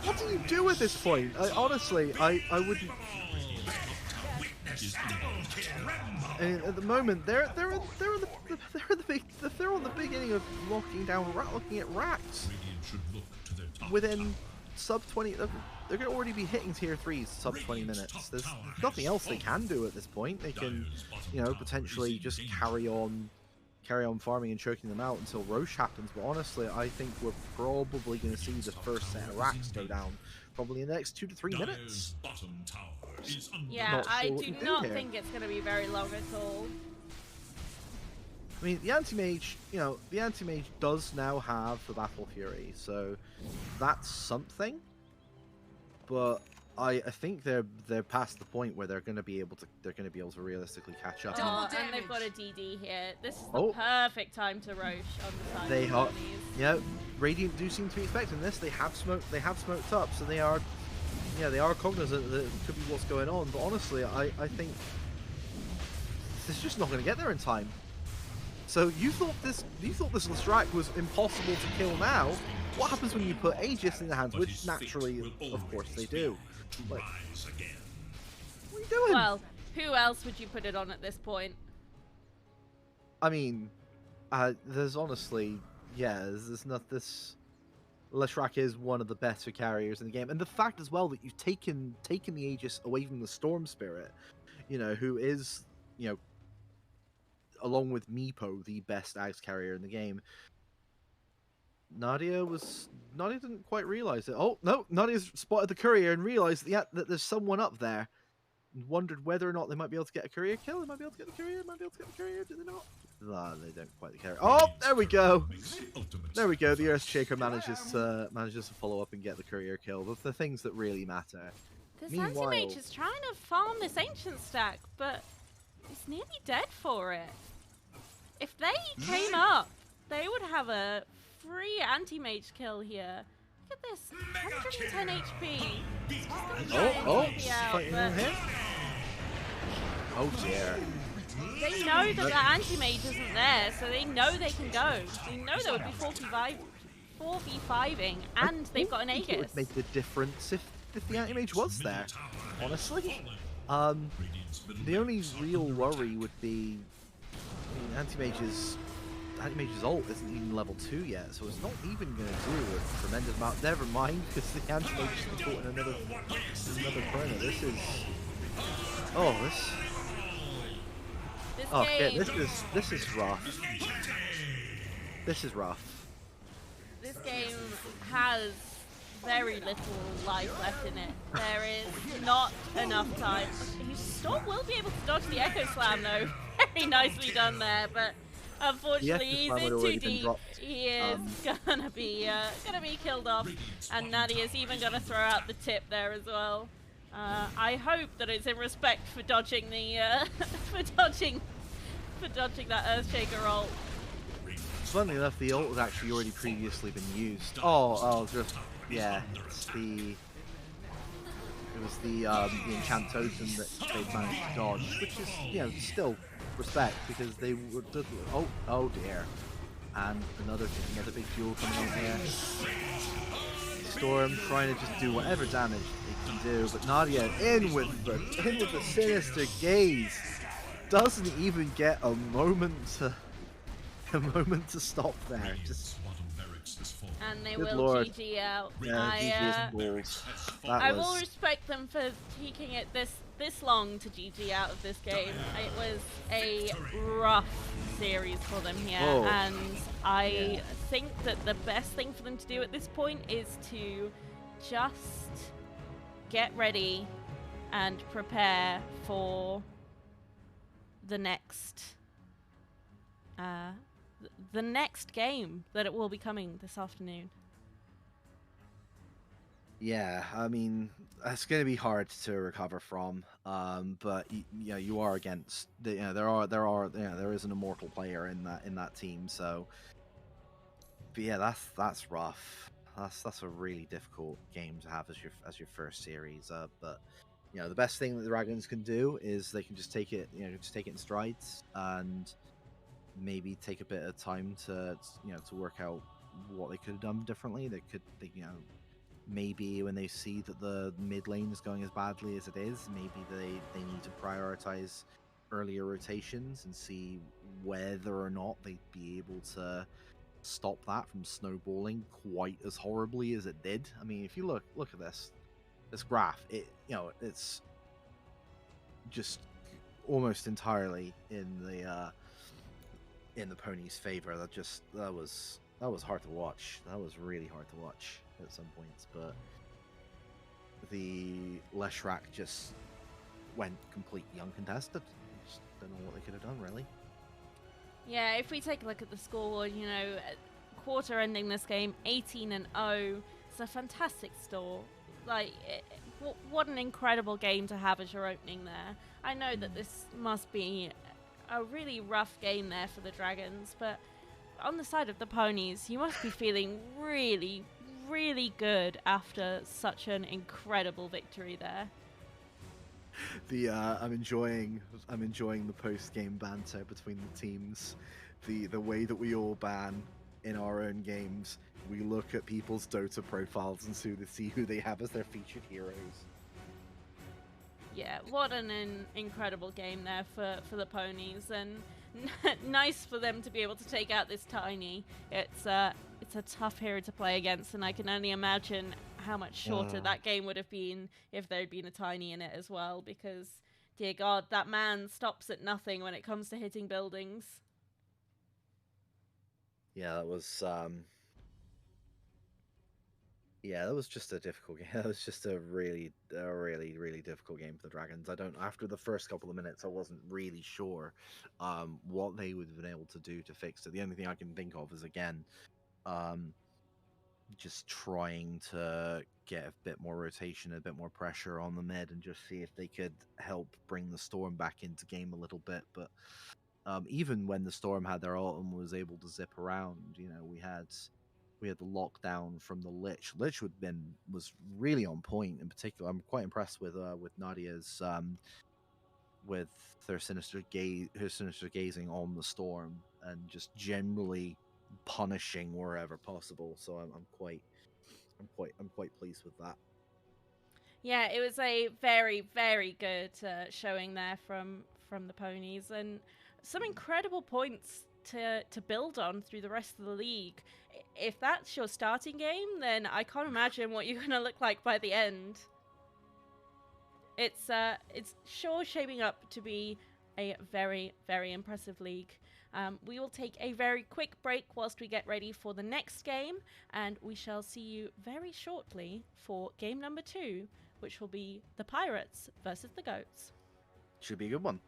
S2: What do you do at this point? Honestly, I wouldn't... And at the moment, they're on the beginning of looking at racks. Within sub 20, they're going to already be hitting tier 3s sub 20 minutes. There's nothing else they can do at this point. They can, potentially just carry on farming and choking them out until Roche happens. But honestly, I think we're probably going to see the first set of racks go down probably in the next 2 to 3 minutes.
S1: Yeah, I do not think it's going to be very long at all.
S2: I mean, the anti-mage, the anti-mage does now have the Battle Fury, so that's something. But I think they're past the point where they're going to be able to realistically catch up.
S1: Oh, and they've got a DD here. This is the perfect time to Roche on the side.
S2: They
S1: of
S2: are,
S1: Ponies.
S2: yeah. Radiant do seem to be expecting this. They have smoked up, so they are cognizant that it could be what's going on. But honestly, I think it's just not going to get there in time. So you thought this Lestrak was impossible to kill now? What happens when you put Aegis in the hands? Which naturally, of course, they do. Like, what are you doing?
S1: Well, who else would you put it on at this point?
S2: I mean, there's honestly, there's not this. Leshrac is one of the better carriers in the game, and the fact as well that you've taken the Aegis away from the Storm Spirit, who is, along with Meepo, the best Axe carrier in the game. Nadia didn't quite realize it. Oh no, Nadia's spotted the courier and realized that there's someone up there, and wondered whether or not they might be able to get a courier kill. They might be able to get the courier. Do they not? No, they don't quite care. Oh, there we go. There we go. The Earthshaker manages to follow up and get the courier kill. The things that really matter.
S1: This anti-mage is trying to farm this ancient stack, but he's nearly dead for it. If they came up, they would have a free anti-mage kill here. Look at this, 110 HP.
S2: Oh dear.
S1: They know that the anti-mage isn't there, so they know they can go. They know they would be 4v5ing, and they've got an Aegis.
S2: It would make the difference if the anti-mage was there, honestly. The only real worry would be, anti-mage's ult isn't even level 2 yet, so it's not even going to do a tremendous amount. Never mind, because the anti-mage is caught in another corner. This is... This is rough. This is rough.
S1: This game has very little life left in it. There is not enough time. He still will be able to dodge the Echo Slam though. Very nicely done there, but unfortunately he's in too deep. He is gonna be killed off, and Nadia's even gonna throw out the tip there as well. I hope that it's in respect for dodging the for dodging that Earthshaker ult.
S2: Funnily enough, the ult has actually already previously been used. It was the enchant totem that they managed to dodge, which is still respect, because they were. Oh dear, and another big duel coming in here. Storm trying to just do whatever damage they can do, but Nadia in with the sinister gaze, doesn't even get a moment to stop there. Just.
S1: And they
S2: Good
S1: will
S2: Lord.
S1: GG out.
S2: Yeah,
S1: I will respect them for taking it this long to GG out of this game. It was a rough series for them here, and I think that the best thing for them to do at this point is to just get ready and prepare for the next game that it will be coming this afternoon.
S2: Yeah, I mean, it's going to be hard to recover from, but you are against there is an immortal player in that team, so. But yeah, that's rough. That's a really difficult game to have as your first series. But the best thing that the Dragons can do is they can just take it in strides, and maybe take a bit of time to work out what they could have done differently. maybe when they see that the mid lane is going as badly as it is, maybe they need to prioritize earlier rotations and see whether or not they'd be able to stop that from snowballing quite as horribly as it did. I mean, if you look at this graph, it's just almost entirely in the ponies' favor. That was hard to watch. That was really hard to watch at some points, but the Leshrac just went completely uncontested. Just don't know what they could have done, really.
S1: Yeah, if we take a look at the score, quarter ending this game 18-0. It's a fantastic score. Like, what an incredible game to have as your opening there. I know that this must be a really rough game there for the Dragons, but on the side of the Ponies, you must be feeling really, really good after such an incredible victory there.
S2: I'm enjoying the post-game banter between the teams. The way that we all ban in our own games. We look at people's Dota profiles and see who they have as their featured heroes.
S1: Yeah, what an incredible game there for the Ponies, and nice for them to be able to take out this Tiny. It's a tough hero to play against, and I can only imagine how much shorter that game would have been if there'd been a Tiny in it as well, because, dear God, that man stops at nothing when it comes to hitting buildings.
S2: Yeah, that was that was just a difficult game. That was just a really, really difficult game for the Dragons. After the first couple of minutes, I wasn't really sure what they would have been able to do to fix it. The only thing I can think of is, again, just trying to get a bit more rotation, a bit more pressure on the mid, and just see if they could help bring the Storm back into game a little bit. But even when the Storm had their ult and was able to zip around, we had the lockdown from the Lich. Lich was really on point. In particular, I'm quite impressed with Nadia's with her sinister gazing on the Storm and just generally punishing wherever possible. So I'm quite pleased with that.
S1: Yeah, it was a very, very good showing there from the Ponies, and some incredible points to build on through the rest of the league. If that's your starting game, then I can't imagine what you're going to look like by the end. It's sure shaping up to be a very, very impressive league. We will take a very quick break whilst we get ready for the next game, and we shall see you very shortly for game number 2, which will be the Pirates versus the Goats.
S2: Should be a good one.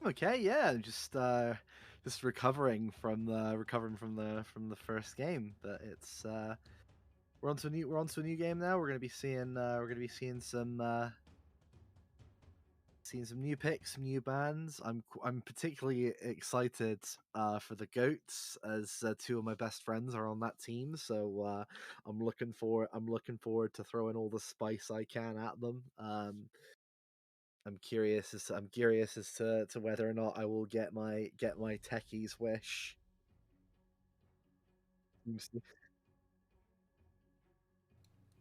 S2: Okay, yeah, just recovering from the first game, but it's we're onto a new game now. We're gonna be seeing some new picks, some new bands. I'm particularly excited for the Goats, as two of my best friends are on that team. So I'm looking forward to throwing all the spice I can at them. I'm curious as to whether or not I will get my techies wish.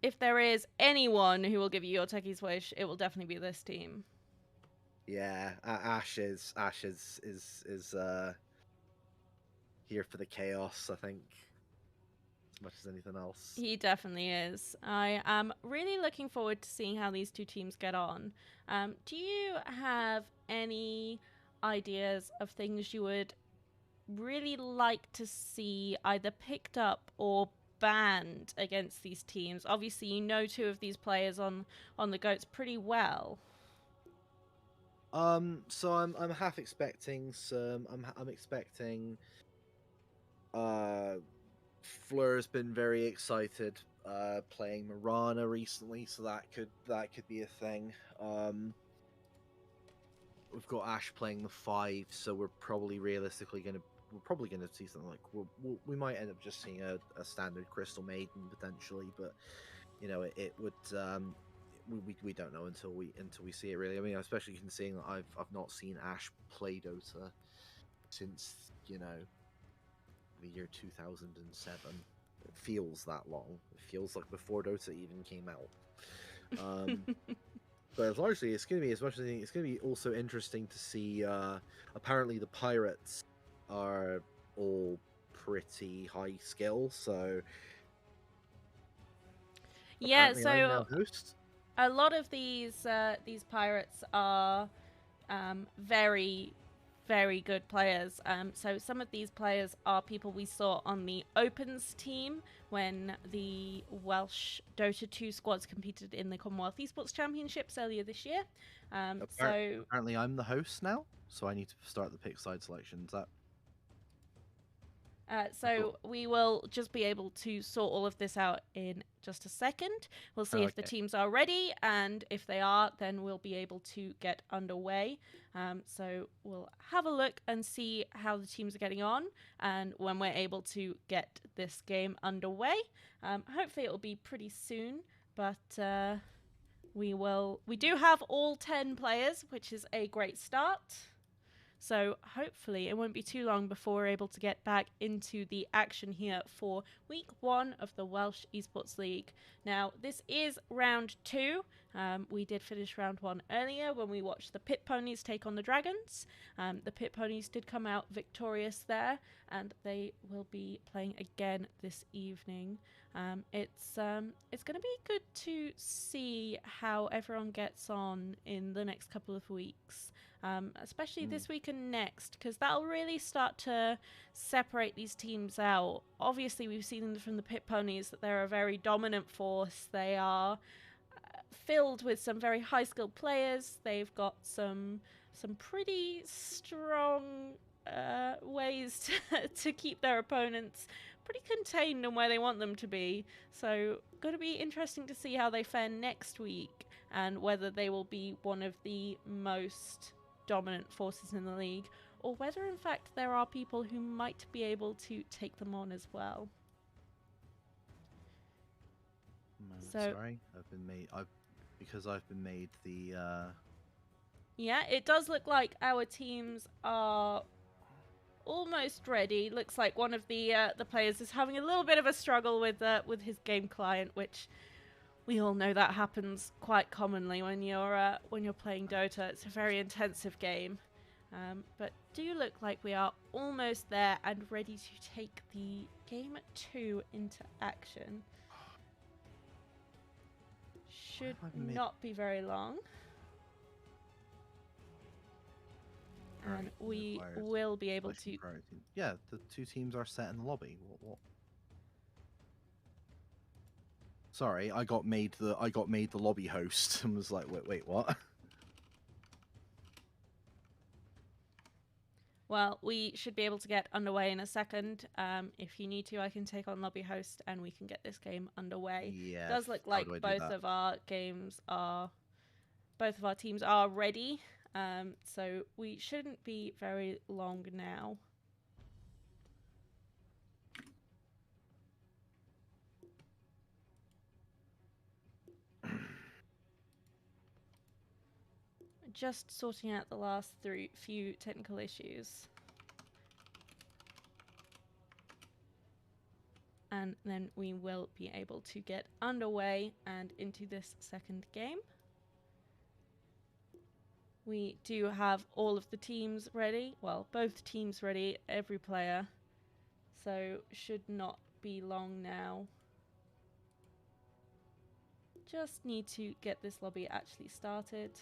S1: If there is anyone who will give you your techie's wish, it will definitely be this team.
S2: Yeah, Ash is here for the chaos, I think, as much as anything else.
S1: He definitely is. I am really looking forward to seeing how these two teams get on. Do you have any ideas of things you would really like to see either picked up or banned against these teams? Obviously, you know two of these players on the Goats pretty well.
S2: So I'm half expecting some. I'm expecting. Fleur's been very excited playing Mirana recently, so that could be a thing. We've got Ash playing the 5, so we're probably gonna see something like we might end up just seeing a standard Crystal Maiden potentially, but it would we don't know until we see it really. I mean, especially considering that I've not seen Ash play Dota since the year 2007. It feels that long. It feels like before Dota even came out. But largely, it's going to be it's going to be also interesting to see. Apparently, the pirates are all pretty high skill, so
S1: Yeah,
S2: apparently I'm now
S1: so
S2: host.
S1: a lot of these pirates are very, very good players. So some of these players are people we saw on the Opens team when the Welsh DOTA2 squads competed in the Commonwealth Esports Championships earlier this year.
S2: Apparently, I'm the host now, so I need to start the pick side selections.
S1: So we will just be able to sort all of this out in just a second. We'll see if the
S2: Okay.
S1: teams are ready, and if they are, then we'll be able to get underway. So we'll have a look and see how the teams are getting on, and when we're able to get this game underway. Hopefully, it will be pretty soon, but we do have all 10 players, which is a great start. So hopefully it won't be too long before we're able to get back into the action here for week 1 of the Welsh Esports League. Now, this is round 2. We did finish round 1 earlier when we watched the Pit Ponies take on the Dragons. The Pit Ponies did come out victorious there, and they will be playing again this evening. It's going to be good to see how everyone gets on in the next couple of weeks. Especially this week and next, because that'll really start to separate these teams out. Obviously, we've seen from the Pit Ponies that they're a very dominant force. They are filled with some very high-skilled players. They've got some pretty strong ways to keep their opponents pretty contained on where they want them to be. So, going to be interesting to see how they fare next week, and whether they will be one of the most dominant forces in the league, or whether in fact there are people who might be able to take them on as well.
S2: Sorry, I've been made the.
S1: Yeah, it does look like our teams are almost ready. Looks like one of the players is having a little bit of a struggle with his game client, which we all know that happens quite commonly when you're playing Dota. It's a very intensive game, but do look like we are almost there and ready to take the game 2 into action. Should not be very long, and we will be able to.
S2: Yeah, the two teams are set in the lobby. What? Sorry, I got made the lobby host and was like, wait, what?
S1: Well, we should be able to get underway in a second. If you need to, I can take on lobby host and we can get this game underway.
S2: Yeah.
S1: It does look like both of our teams are ready. So we shouldn't be very long now. Just sorting out the last few technical issues. And then we will be able to get underway and into this second game. We do have all of the teams ready. Well, both teams ready, every player. So should not be long now. Just need to get this lobby actually started.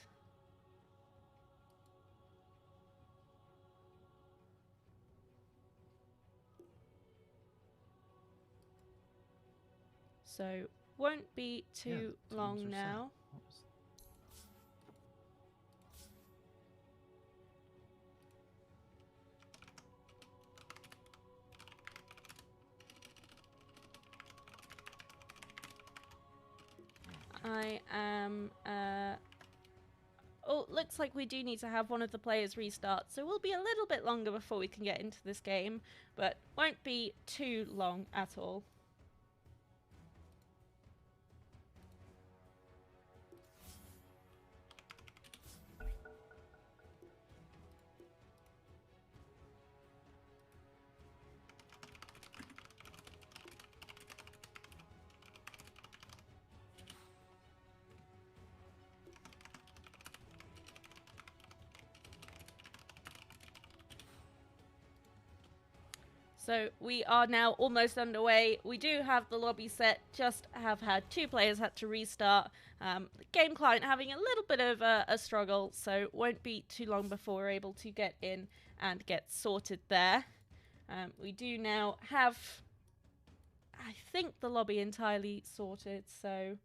S1: So won't be too long now. I am oh, looks like we do need to have one of the players restart, so we'll be a little bit longer before we can get into this game, but won't be too long at all. So we are now almost underway. We do have the lobby set, just have had 2 players had to restart. The game client having a little bit of a struggle, so won't be too long before we're able to get in and get sorted there. We do now have, I think, the lobby entirely sorted, so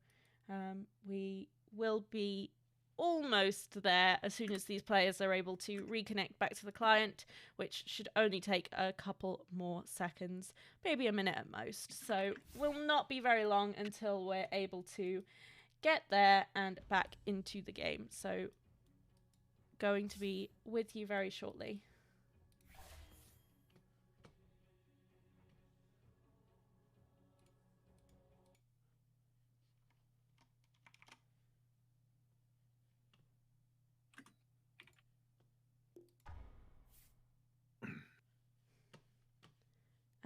S1: we will be almost there as soon as these players are able to reconnect back to the client, which should only take a couple more seconds, maybe a minute at most. So will not be very long until we're able to get there and back into the game. So going to be with you very shortly.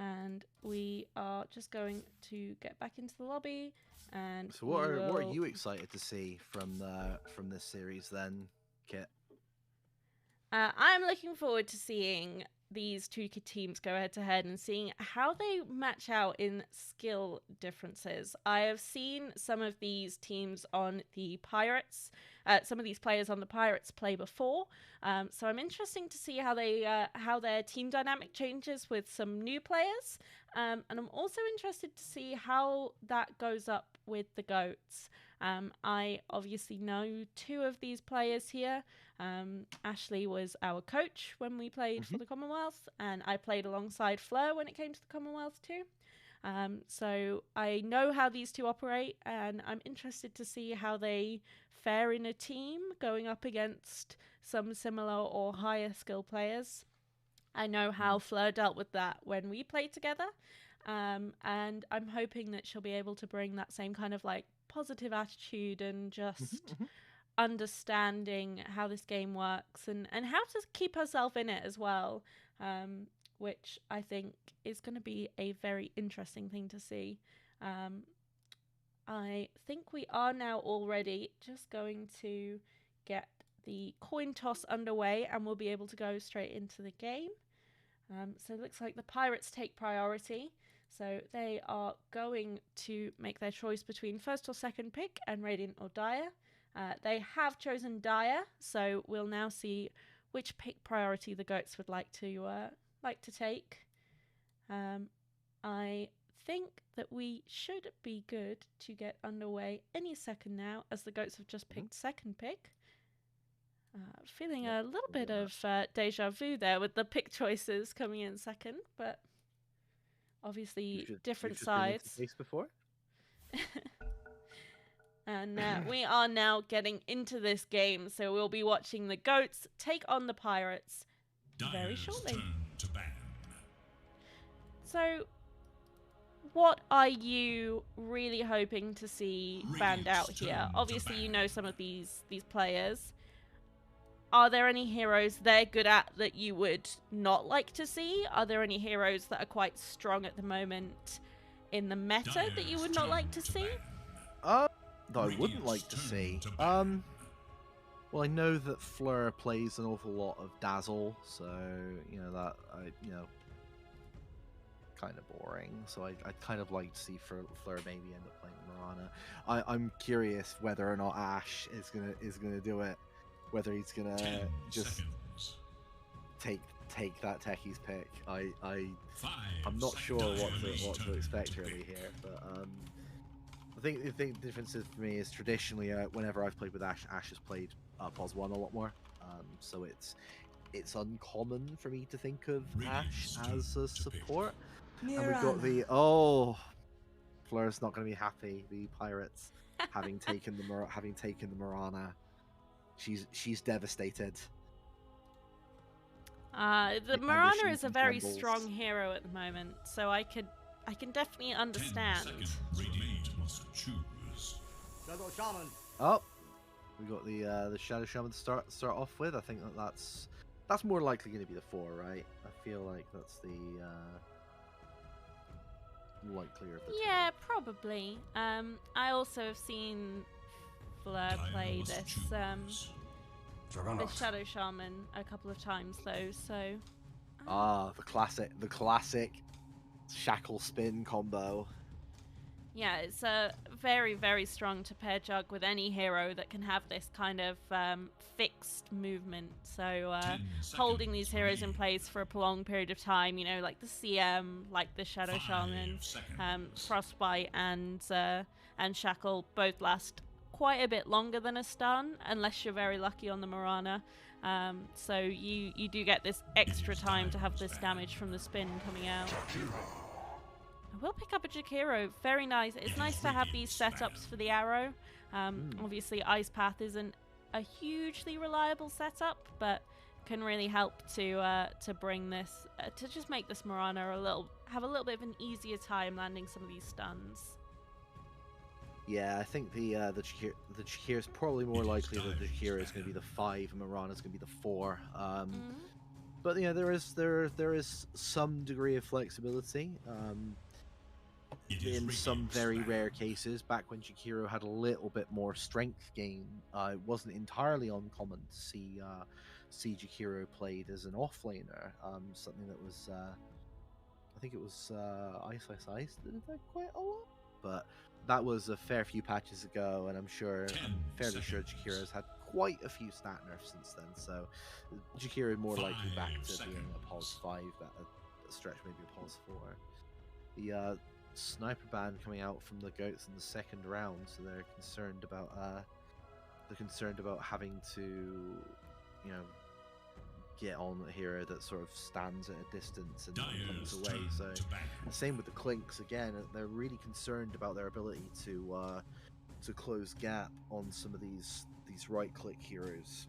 S1: And we are just going to get back into the lobby. And
S2: so what are you excited to see from this series then, Kit?
S1: I'm looking forward to seeing these 2 teams go head to head and seeing how they match out in skill differences. I have seen some of these teams on the Pirates, some of these players on the Pirates play before, so I'm interested to see how their team dynamic changes with some new players, and I'm also interested to see how that goes up with the GOATs. I obviously know 2 of these players here. Ashley was our coach when we played for the Commonwealth, and I played alongside Fleur when it came to the Commonwealth too. So I know how these 2 operate, and I'm interested to see how they fare in a team going up against some similar or higher skill players. I know how Fleur dealt with that when we played together, and I'm hoping that she'll be able to bring that same kind of like positive attitude and just understanding how this game works and how to keep herself in it as well, which I think is going to be a very interesting thing to see. I think we are now already just going to get the coin toss underway and we'll be able to go straight into the game. So it looks like the Pirates take priority. So they are going to make their choice between first or second pick and Radiant or Dire. They have chosen Dire, so we'll now see which pick priority the GOATs would like to take. I think that we should be good to get underway any second now, as the GOATs have just picked second pick. Feeling
S2: Yeah,
S1: a little
S2: we'll
S1: bit
S2: do
S1: of deja vu there with the pick choices coming in second, but obviously different
S2: you've just been into
S1: sides.
S2: space before.
S1: And we are now getting into this game, so we'll be watching the Goats take on the Pirates very
S3: Dyer's
S1: shortly.
S3: turn to ban.
S1: So, what are you really hoping to see banned out here? Obviously, you know some of these players. Are there any heroes they're good at that you would not like to see? Are there any heroes that are quite strong at the moment in the meta that you would not like to see?
S2: That I wouldn't like to see. Well, I know that Fleur plays an awful lot of Dazzle, so that kind of boring. So I'd kind of like to see Fleur maybe end up playing Mirana. I'm curious whether or not Ash is gonna do it. Whether he's gonna just take that Techie's pick. I'm not sure what to expect really here, but I think the difference is for me is traditionally whenever I've played with Ash has played POS 1 a lot more, so it's uncommon for me to think of Ash as a support. And we've got the Fleur's not going to be happy. The Pirates having taken the Mirana, she's devastated.
S1: The Mirana is a very strong hero at the moment, so I can definitely understand.
S3: Must choose.
S5: Shadow Shaman.
S2: Oh, we got the Shadow Shaman to start off with. I think that's more likely going to be the 4, right? I feel like that's the likelier of the two.
S1: Yeah, probably. I also have seen Fleur play this Shadow Shaman a couple of times though, so
S2: the classic shackle spin combo.
S1: yeah, it's very, very strong to pair Jug with any hero that can have this kind of fixed movement. So holding these heroes in place for a prolonged period of time, like the CM, like the Shadow Shaman, Frostbite and Shackle both last quite a bit longer than a stun, unless you're very lucky on the Mirana. So you do get this extra time to have this damage from the spin coming out. I will pick up a Jakiro. Very nice. It's nice to have these setups for the arrow. Obviously, Ice Path isn't a hugely reliable setup, but can really help to bring this to just make this Mirana have a little bit of an easier time landing some of these stuns.
S2: Yeah, I think the Jakiro is probably more likely that the Jakiro is going to be the 5 and Mirana is going to be the 4. But there is some degree of flexibility. In some very rare cases, back when Jakiro had a little bit more strength gain, it wasn't entirely uncommon to see Jakiro played as an offlaner. Something that was, I think it was Ice that did that quite a lot, but that was a fair few patches ago, and I'm fairly sure Jakiro's had quite a few stat nerfs since then. So Jakiro is more likely back to being a POS 5 at a stretch, maybe a POS 4. The sniper ban coming out from the Goats in the second round, so they're concerned about having to get on a hero that sort of stands at a distance and clinks away. So same with the Clinks again, they're really concerned about their ability to close gap on some of these right click heroes.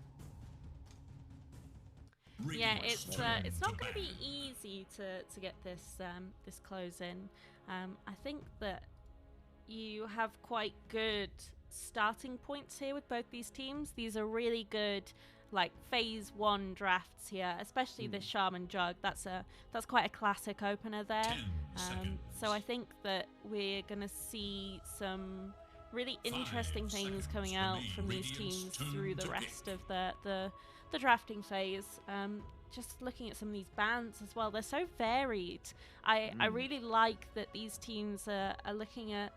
S1: Yeah, it's not going to be easy to get this close in. I think that you have quite good starting points here with both these teams. These are really good, like phase 1 drafts here, especially the Shaman Jug. That's quite a classic opener there. So I think that we're going to see some really interesting things coming out from these teams through the rest of the drafting phase. Just looking at some of these bans as well, they're so varied. I really like that these teams are looking at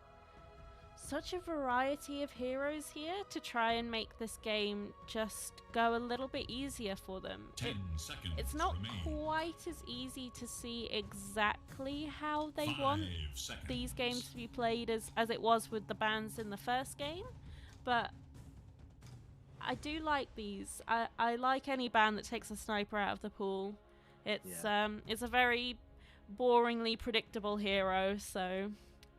S1: such a variety of heroes here to try and make this game just go a little bit easier for them. It's not quite as easy to see exactly how they want these games to be played as it was with the bans in the first game, but I do like these. I like any ban that takes a sniper out of the pool. It's a very boringly predictable hero, so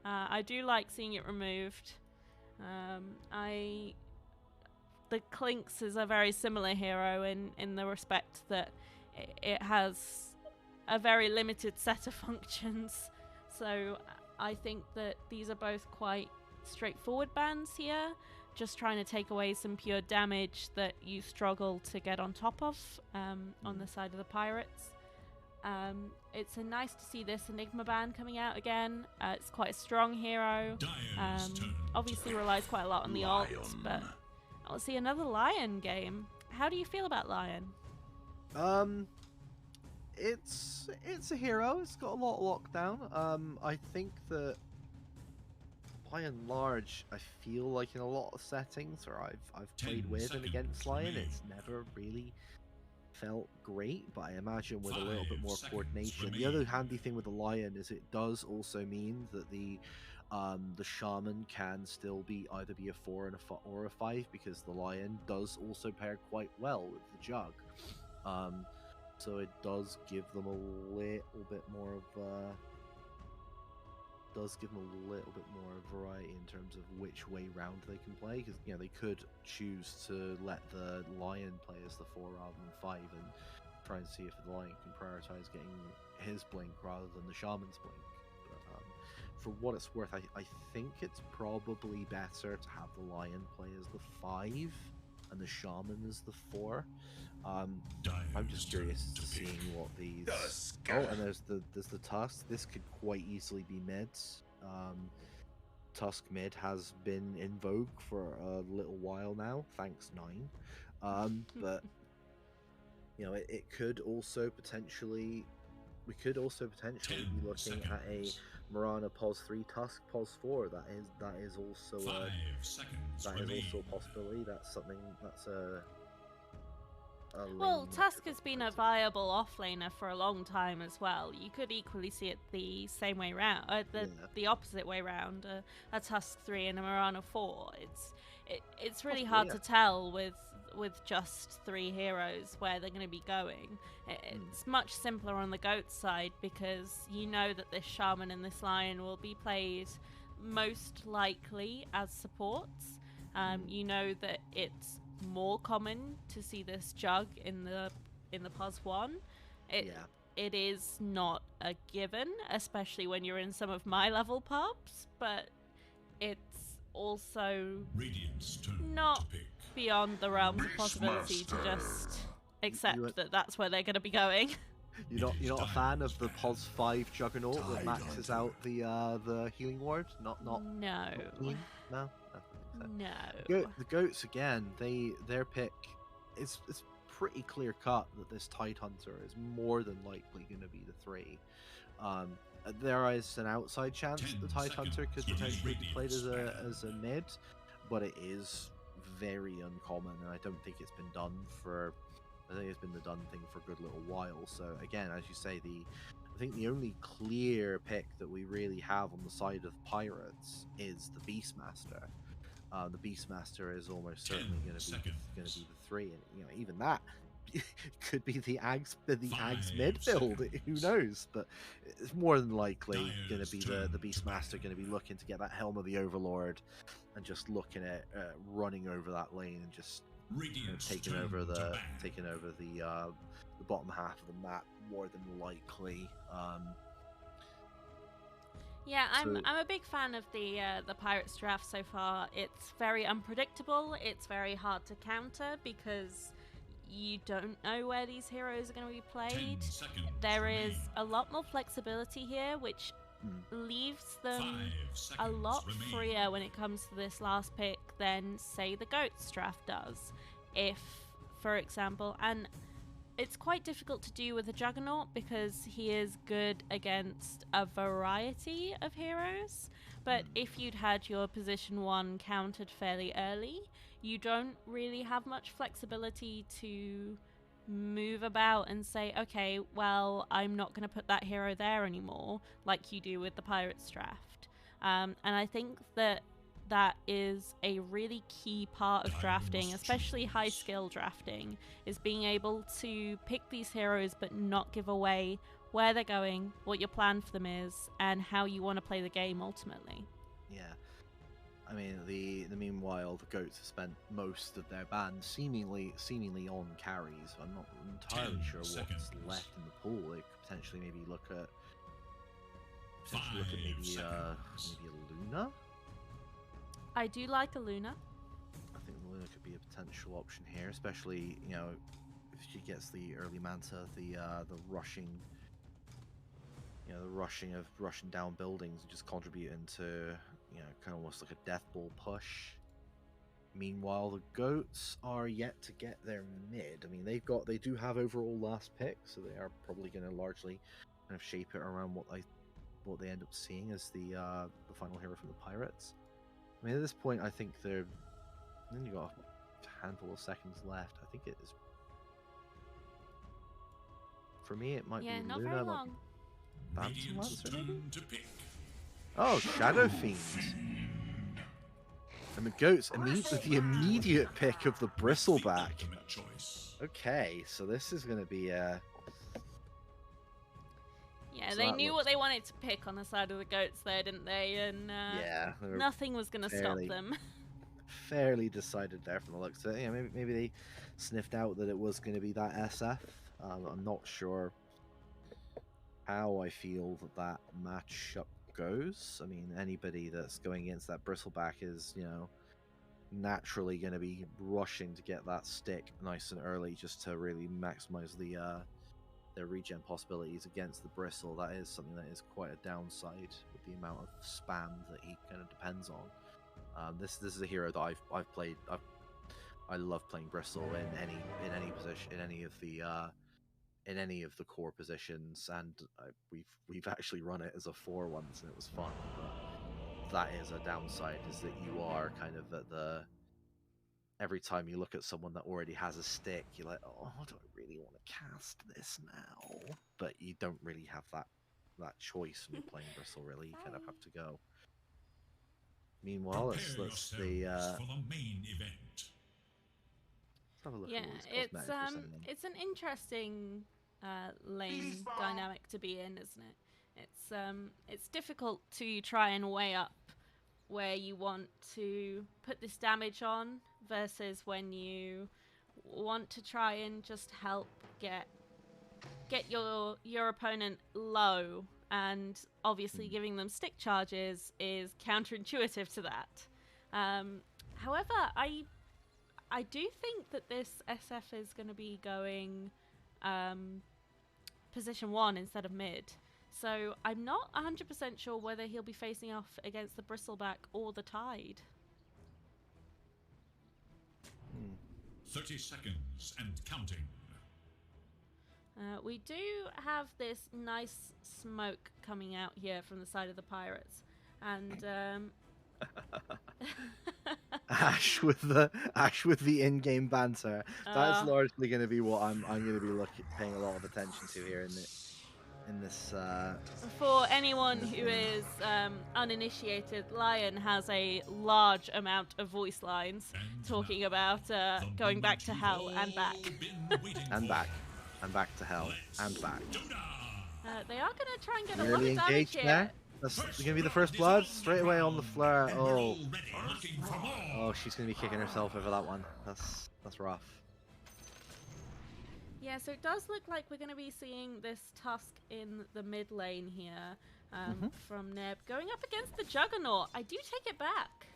S1: I do like seeing it removed. The Clinks is a very similar hero in the respect that it has a very limited set of functions. So I think that these are both quite straightforward bans here, just trying to take away some pure damage that you struggle to get on top of on the side of the pirates. It's nice to see this Enigma ban coming out again. It's quite a strong hero. Obviously relies quite a lot on the ult, but I'll see another Lion game. How do you feel about Lion?
S2: It's a hero. It's got a lot of lockdown. I think that by and large, I feel like in a lot of settings where I've played with and against Lion, it's never really felt great, but I imagine with a little bit more coordination. The other handy thing with the Lion is it does also mean that the Shaman can still be either be a 4 or a 5, because the Lion does also pair quite well with the Jug. So it does give them a little bit more of variety in terms of which way round they can play, because they could choose to let the Lion play as the 4 rather than 5 and try and see if the Lion can prioritize getting his blink rather than the Shaman's blink. But, for what it's worth, I think it's probably better to have the Lion play as the 5 and the Shaman as the 4. I'm just curious to seeing what these. Oh, and there's the Tusk. This could quite easily be mid. Tusk mid has been in vogue for a little while now. Thanks 9. But it could also potentially. We could also potentially be looking at a Mirana Pos 3 Tusk Pos 4. That is also a possibility. That's something that's a
S1: well, Tusk has been a viable offlaner for a long time as well. You could equally see it the same way round, the opposite way round. A Tusk 3 and a Mirana 4. It's really hard to tell with just 3 heroes where they're going to be going. It's much simpler on the GOAT side, because you know that this Shaman and this Lion will be played most likely as supports. You know that it's more common to see this Jug in the Pos 1. It is not a given, especially when you're in some of my level pubs, but it's also not beyond the realms of possibility to just accept that that's where they're going to be going.
S2: You're not a fan of the Pos 5 Juggernaut that maxes out the healing ward? No. No.
S1: No.
S2: The goats again. Their pick. It's pretty clear cut that this Tide Hunter is more than likely going to be the 3. There is an outside chance that the Tide Hunter could potentially be played as a mid, but it is very uncommon, and I don't think it's been done for. I think it's been the done thing for a good little while. So again, as you say, I think the only clear pick that we really have on the side of Pirates is the Beastmaster. The Beastmaster is almost certainly going to be the 3, and even that could be the Ags mid build. Who knows? But it's more than likely going to be the Beastmaster going to be looking to get that Helm of the Overlord and just looking at running over that lane and just taking over the bottom half of the map more than likely.
S1: Yeah, I'm a big fan of the Pirates draft so far. It's very unpredictable. It's very hard to counter because you don't know where these heroes are going to be played. There is a lot more flexibility here, which leaves them a lot freer when it comes to this last pick than, say, the GOATS draft does. If, for example, and it's quite difficult to do with a Juggernaut because he is good against a variety of heroes, but if you'd had your position 1 countered fairly early, you don't really have much flexibility to move about and say, okay, well, I'm not going to put that hero there anymore, like you do with the Pirates draft. And I think that that is a really key part of drafting, especially high skill drafting, is being able to pick these heroes but not give away where they're going, what your plan for them is, and how you want to play the game ultimately.
S2: Yeah. I mean, the meanwhile, the goats have spent most of their ban seemingly on carries. I'm not entirely sure what's left in the pool. They could potentially maybe look at maybe a Luna.
S1: I do like a Luna.
S2: I think Luna could be a potential option here, especially if she gets the early Manta, the rushing. The rushing down buildings and just contributing to, kind of almost like a death ball push. Meanwhile, the goats are yet to get their mid. I mean, they do have overall last pick, so they are probably going to largely kind of shape it around what they end up seeing as the final hero from the Pirates. I mean, at this point, I think then you got a handful of seconds left. I think it is. For me, it might be
S1: not
S2: Luna.
S1: very long.
S2: Oh, Shadow Fiend. And the goats with the immediate pick of the Bristleback. Okay, so this is going to be
S1: Yeah, so they knew what they wanted to pick on the side of the goats there, didn't they? And nothing was going to stop them.
S2: Fairly decided there from the looks of it. Maybe they sniffed out that it was going to be that SF. I'm not sure how I feel that matchup goes. I mean, anybody that's going against that Bristleback is, naturally going to be rushing to get that stick nice and early just to really maximize their regen possibilities against the Bristle. That is something that is quite a downside with the amount of spam that he kind of depends on. This is a hero that I've played. I love playing Bristle in any position, in any of the core positions, and we've actually run it as a 4 once, and it was fun. But that is a downside, is that you are kind of at every time you look at someone that already has a stick, you're like, oh, do I really want to cast this now? But you don't really have that choice when you're playing Bristle. Really, you kind of have to go. Meanwhile, let's
S3: for the main event.
S2: Let's have a look
S1: Yeah,
S2: at all these cosmetics
S1: it's an interesting lane dynamic to be in, isn't it? It's difficult to try and weigh up where you want to put this damage on versus when you want to try and just help get your opponent low, and obviously giving them stick charges is counterintuitive to that. However, I do think that this SF is going to be going position 1 instead of mid. So I'm not 100% sure whether he'll be facing off against the Bristleback or the Tide.
S3: 30 seconds and counting.
S1: We do have this nice smoke coming out here from the side of the Pirates. And
S2: Ash with the in-game banter. That's largely going to be what I'm going to be paying a lot of attention to here in this.
S1: For anyone who is uninitiated, Lion has a large amount of voice lines talking about going back to hell and back.
S2: And back. And back to hell. And back.
S1: They are going to try and get a lot of damage here.
S2: There. That's going to be the first blood straight away on the flare. Oh, she's going to be kicking herself over that one. That's rough.
S1: Yeah, so it does look like we're going to be seeing this Tusk in the mid lane here from Neb going up against the Juggernaut. I do take it back.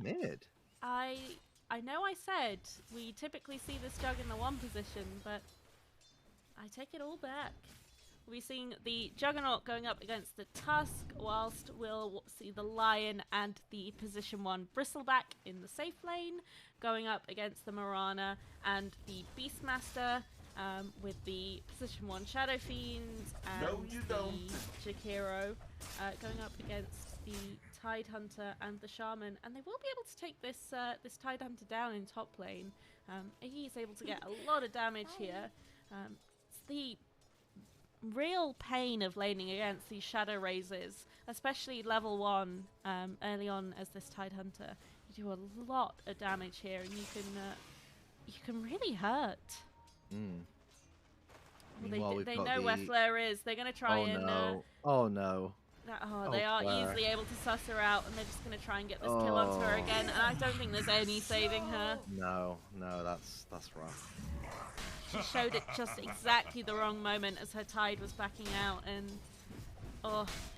S2: Mid.
S1: I know I said we typically see this Jug in the 1 position, but I take it all back. We're seeing the Juggernaut going up against the Tusk, whilst we'll see the Lion and the position 1 Bristleback in the safe lane going up against the Mirana and the Beastmaster, with the position 1 Shadow Fiend and the Jakiro going up against the Tide Hunter and the Shaman, and they will be able to take this Tide Hunter down in top lane. He's able to get a lot of damage here. It's the real pain of laning against these Shadow Razors, especially level 1 early on as this Tidehunter. You do a lot of damage here, and you can really hurt. Well, they know where Fleur is. They're going to try and...
S2: No. Oh, no.
S1: They are easily able to suss her out, and they're just going to try and get this kill onto her again, and I don't think there's any saving her.
S2: No, that's rough.
S1: She showed it just exactly the wrong moment as her Tide was backing out, and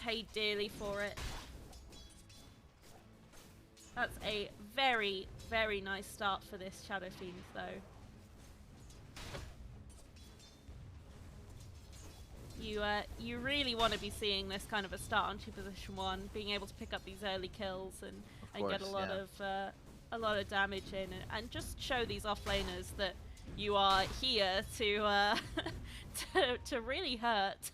S1: paid dearly for it. That's a very, very nice start for this Shadow Fiend, though. You really want to be seeing this kind of a start onto position 1, being able to pick up these early kills and get a lot of damage in, and just show these offlaners that you are here to to really hurt.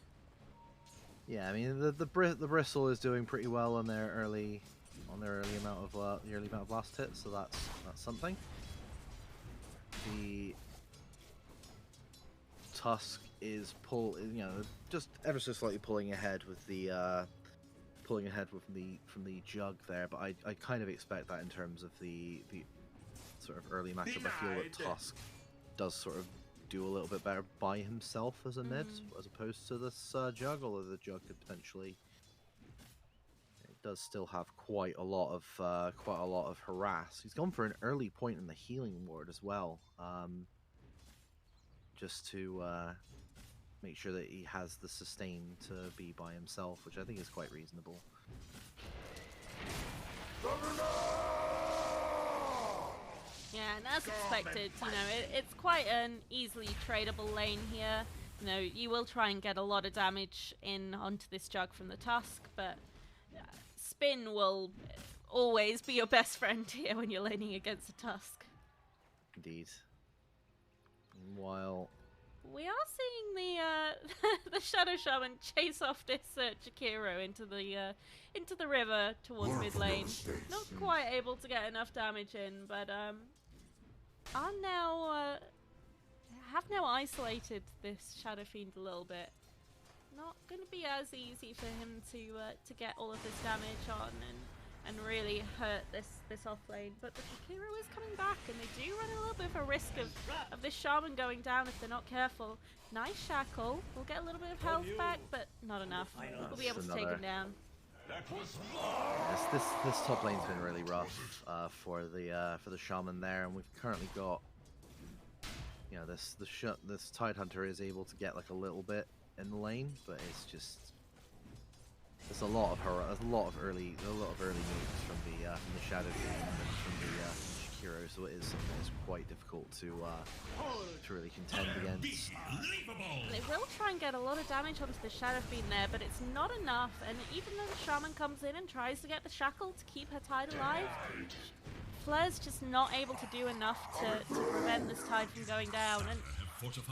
S2: Yeah, I mean the Bristle is doing pretty well on their early amount of blast hits, so that's something. The Tusk is just ever so slightly pulling ahead with the from the Jug there, but I kind of expect that in terms of the sort of early matchup. I feel that Tusk does sort of do a little bit better by himself as a mid, as opposed to this Jug, although the Jug could potentially... It does still have quite a lot of harass. He's gone for an early point in the healing ward as well, just to make sure that he has the sustain to be by himself, which I think is quite reasonable.
S1: Yeah, and as expected, it's quite an easily tradable lane here. You will try and get a lot of damage in onto this Jug from the Tusk, but Spin will always be your best friend here when you're laning against a Tusk.
S2: Indeed. Meanwhile,
S1: we are seeing the Shadow Shaman chase off this Jakiro into the river towards mid lane. Not quite able to get enough damage in, but have now isolated this Shadow Fiend a little bit. Not going to be as easy for him to get all of this damage on and really hurt this off lane, but the Jakiro is coming back, and they do run a little bit of a risk of this Shaman going down if they're not careful. Nice Shackle, we'll get a little bit of health back, but not enough. We'll be able to take him down.
S2: Yes, this top lane's been really rough for the Shaman there, and we've currently got, this Tidehunter is able to get like a little bit in the lane, but it's just... There's a lot of early moves from the Shadow Fiend and from the Jakiro, so it is something that's quite difficult to really contend against.
S1: They will try and get a lot of damage onto the Shadow Fiend there, but it's not enough. And even though the Shaman comes in and tries to get the Shackle to keep her Tide alive, Fleur's just not able to do enough to prevent this Tide from going down. And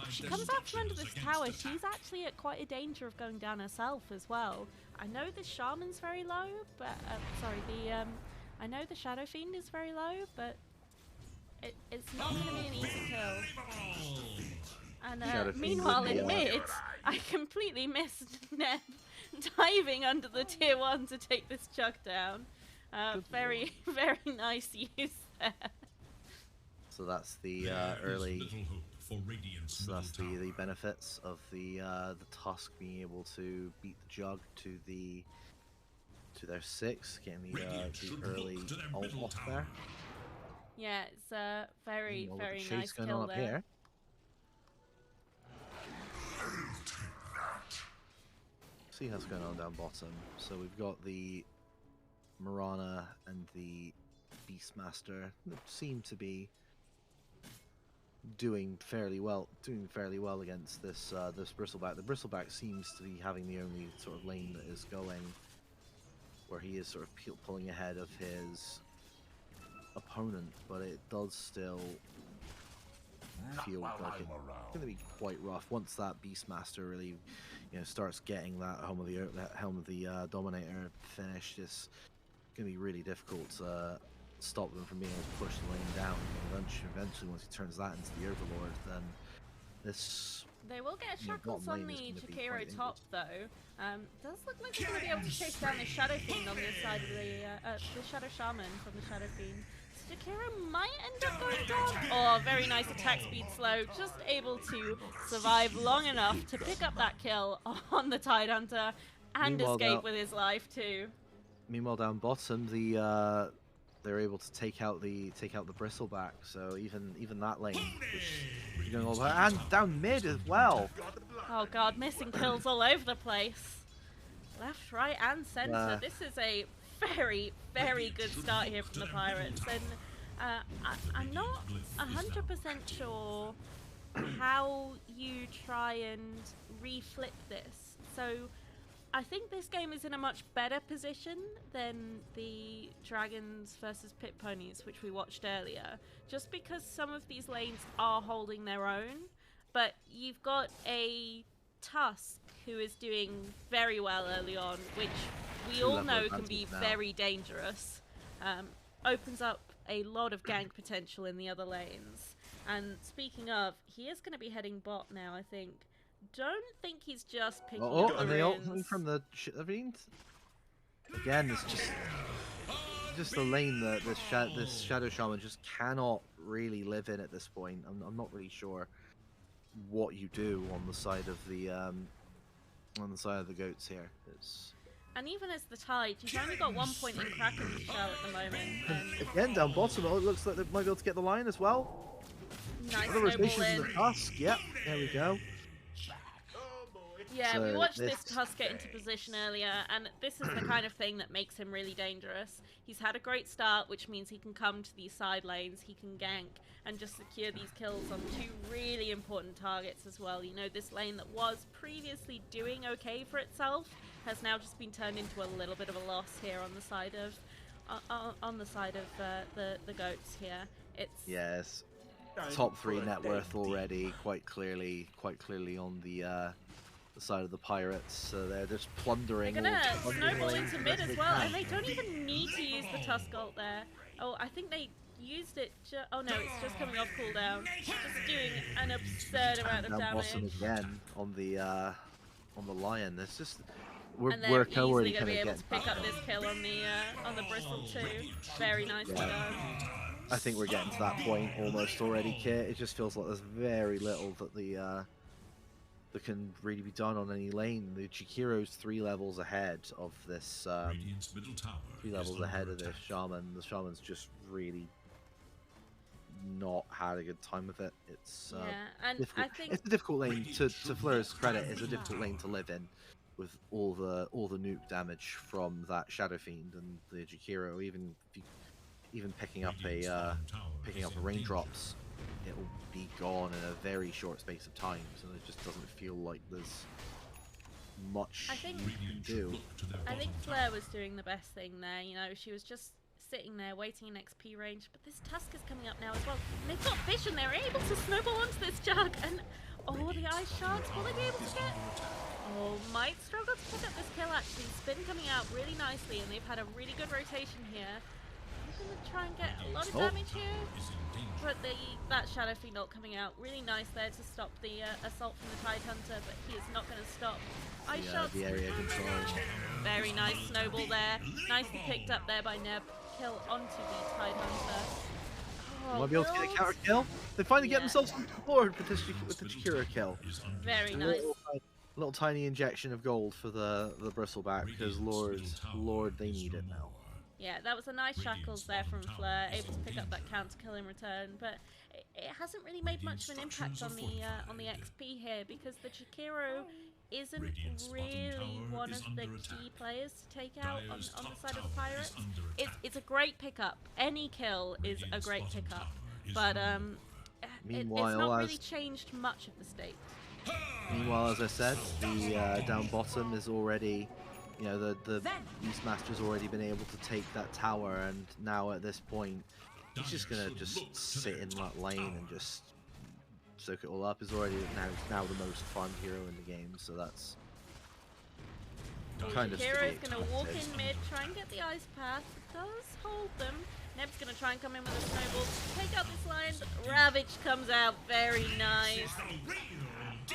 S1: she comes out from under this tower. She's actually at quite a danger of going down herself as well. I know the Shaman's very low, but I know the Shadow Fiend is very low, but it's not going to be an easy kill. And meanwhile in mid, I completely missed Neb diving under the tier 1 to take this Jug down. Very, very nice use there.
S2: So that's the early... So that's the benefits of the Tusk being able to beat the Jug to their 6, getting the early ult off there.
S1: Yeah, it's a very, very nice
S2: going
S1: kill
S2: on
S1: there.
S2: Up here. See what's going on down bottom. So we've got the Mirana and the Beastmaster that seem to be doing fairly well against this Bristleback. The Bristleback seems to be having the only sort of lane that is going, where he is sort of pulling ahead of his opponent, but it does still feel like it's going to be quite rough once that Beastmaster really, starts getting that Helm of the Dominator finished. It's going to be really difficult to stop them from being able to push the lane down. And eventually, once he turns that into the Overlord, then This
S1: They will get
S2: Yeah,
S1: shackles
S2: bottom
S1: on
S2: lane
S1: the
S2: is gonna be
S1: Jakiro
S2: quite
S1: top though. Does look like they're going to be able to chase down the Shadow Fiend on this side of the Shadow Shaman from the Shadow Fiend. So Jakiro might end up going down. Oh, very nice attack speed slow. Just able to survive long enough to pick up that kill on the Tidehunter and
S2: Meanwhile,
S1: escape with his life too.
S2: Meanwhile, down bottom, they're able to take out the bristleback. So even that lane is going all the way, and down mid as well.
S1: Oh god, missing kills all over the place. Left, right, and centre. This is a very, very good start here from the Pirates, and I'm not 100% sure how you try and reflip this. So I think this game is in a much better position than the Dragons versus Pit Ponies, which we watched earlier, just because some of these lanes are holding their own, but you've got a Tusk who is doing very well early on, which we all know can be very dangerous. Opens up a lot of gank potential in the other lanes. And speaking of, he is going to be heading bot now, I think. Don't think he's just picking up the
S2: and the ult
S1: runes.
S2: from the Fiend. Again, it's just a lane that this Shadow Shaman just cannot really live in at this point. I'm not really sure what you do on the side of the goats here.
S1: And even as the Tide, you've only got 1 point in Kraken's shell at the moment. And
S2: again, down bottom, it looks like they might be able to get the line as well.
S1: nice
S2: Other rotations
S1: snowball
S2: in
S1: in.
S2: the Tusk. Yep, there we go.
S1: Yeah, we
S2: So
S1: watched this Tusk get into position earlier, and this is the kind of thing that makes him really dangerous. He's had a great start, which means he can come to these side lanes, he can gank, and just secure these kills on 2 really important targets as well. You know, this lane that was previously doing okay for itself has now just been turned into a little bit of a loss here on the side of the goats here. It's
S2: Yes, top 3 net worth already, quite clearly on the side of the Pirates. So they're just plundering.
S1: They're gonna snowball
S2: lanes
S1: into
S2: as
S1: mid
S2: best
S1: as
S2: they
S1: well,
S2: can.
S1: and they don't even need to use the Tusk ult there. Oh, I think they used it. Oh no, it's just coming off cooldown. Just doing an absurd amount of
S2: Down
S1: damage.
S2: bottom again on the Lion. There's just
S1: And they're
S2: we're
S1: easily
S2: already
S1: going to be
S2: kind
S1: able
S2: of
S1: to pick up this kill on the Bristle too. Very nicely done.
S2: I think we're getting to that point almost already, Kit. It just feels like there's very little that that can really be done on any lane. The Jakiro's 3 levels ahead of this. 3 levels ahead of this Shaman. The Shaman's just really not had a good time with it. It's
S1: Yeah, and
S2: difficult.
S1: I think
S2: It's a difficult lane to Fleur's credit. It's a difficult lane to live in, with all the nuke damage from that Shadow Fiend and the Jakiro. Even picking up a raindrops, it will be gone in a very short space of time. So it just doesn't feel like there's much
S1: I think-
S2: you can do.
S1: I think Fleur was doing the best thing there. You know, she was just sitting there waiting in XP range, but this Tusk is coming up now as well. And they've got vision. They're able to snowball onto this jug, and oh, the ice shards. Will they be able to get? Oh, might struggle to pick up this kill actually. Spin coming out really nicely, and they've had a really good rotation here. I'm gonna try and get a lot of damage here, but that Shadow Fiend ult coming out really nice there to stop the assault from the Tidehunter, but he is not going to stop. Ice shots.
S2: The area control.
S1: Very nice snowball there. Nicely picked up there by Neb. Kill onto the Tidehunter. Oh,
S2: Might be able to get a counter kill. They finally get themselves on board with the Jakiro kill.
S1: Very nice.
S2: Little tiny injection of gold for the bristleback, because Lord, they need it now.
S1: Yeah, that was a nice shackles there from Fleur, able to pick up that counter kill in return, but it hasn't really made much of an impact on the XP here, because the Jakiro isn't really one of the key players to take out on the side of the Pirates. It's a great pickup. Any kill is a great pickup, but it's not really changed much of the state.
S2: Meanwhile, as I said, the down bottom is already, you know, the Beastmaster's already been able to take that tower, and now at this point, he's just gonna sit in that lane and just soak it all up. Is already now the most fun hero in the game, so that's kind of.
S1: Hero's gonna walk in mid, try and get the ice path. It does hold them. Neb's gonna try and come in with a snowball to take out this line, but Ravage comes out very nice.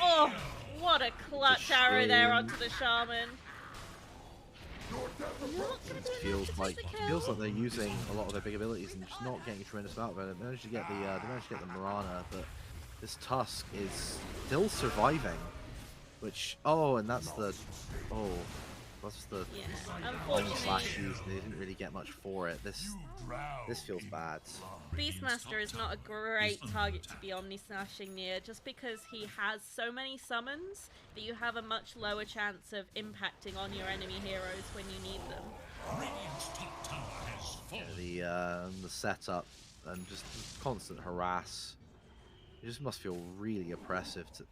S1: Oh, what a clutch arrow there onto the Shaman.
S2: Feels like they're using a lot of their big abilities and just not getting a tremendous amount of it. They managed to get the Mirana, but this Tusk is still surviving. Which and that's the slash use. They didn't really get much for it. This feels bad.
S1: Beastmaster is not a great target to be omni-slashing near, just because he has so many summons that you have a much lower chance of impacting on your enemy heroes when you need them.
S2: Yeah, the setup and just constant harass. It just must feel really oppressive to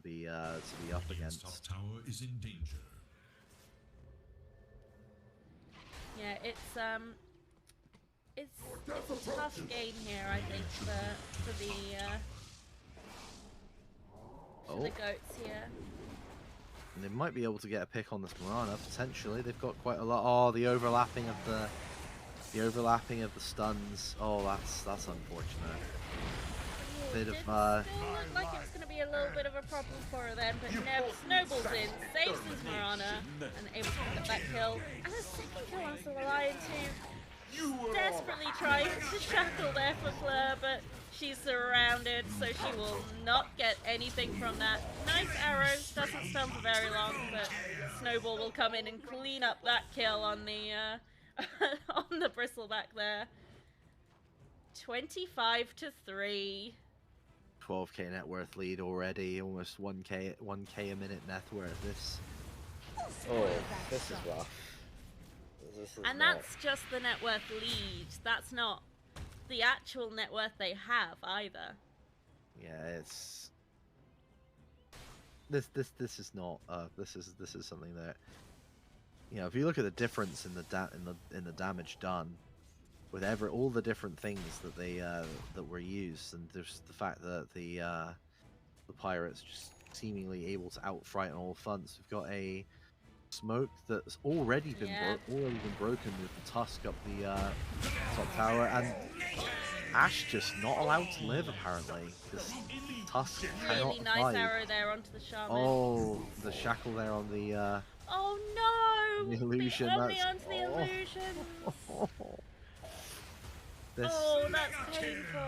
S2: be up against.
S3: Top tower is in danger.
S1: Yeah, it's a tough game here, I think, for the goats here.
S2: And they might be able to get a pick on this Mirana potentially. They've got quite a lot. Oh, the overlapping of the stuns. Oh, that's unfortunate. Bit of
S1: Still looked like it was going to be a little bit of a problem for her then, but Neb snowballs in, saves his Mirana, and able to get that kill. And a second kill onto the Lion too. Desperately trying to shackle there for Fleur, but she's surrounded, so she will not get anything from that. Nice arrow, doesn't stun for very long, but Snowball will come in and clean up that kill on the on the bristleback there. 25-3.
S2: 12k net worth lead already, almost 1k a minute net worth. This is rough.
S1: And that's just the net worth lead. That's not the actual net worth they have either.
S2: Yeah, it's this is not this is something that, you know, if you look at the difference in the damage done with all the different things that that were used, and there's the fact that the pirates just seemingly able to outfrighten all fronts. We've got a smoke that's already been broken with the Tusk up the top tower, and Ash just not allowed to live apparently. This Tusk
S1: really
S2: cannot
S1: nice
S2: survive.
S1: arrow there onto the Shaman.
S2: Oh, the shackle there on the
S1: oh no!
S2: the illusion.
S1: Only onto the illusion. Oh, that's painful.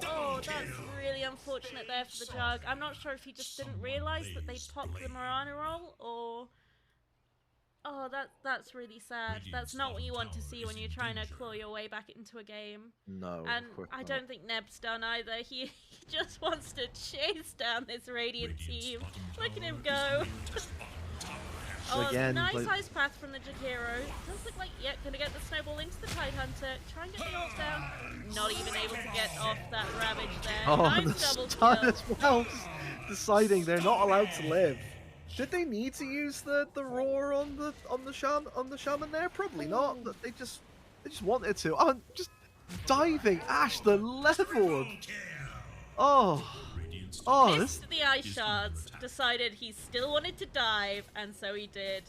S1: Oh, that's really unfortunate there for the Jug. I'm not sure if he just didn't realise that they popped the Mirana roll, or... Oh, that's really sad. That's not what you want to see when you're trying to claw your way back into a game.
S2: No,
S1: and
S2: of course
S1: I
S2: not.
S1: don't think Neb's done either. He just wants to chase down this Radiant team. Look at him go. Oh,
S2: again,
S1: nice ice path from the Jakiro. Does look like, gonna get the snowball into the Tidehunter. Try and get the ult down. Not even able to get off that Ravage there.
S2: Oh,
S1: Nice
S2: the
S1: double
S2: stun
S1: kill.
S2: as well. Deciding they're not allowed to live. Did they need to use the roar on the shaman there? Probably not. But they just wanted to. Oh, just diving Ash, the level.
S1: Missed the ice shards. Decided he still wanted to dive, and so he did.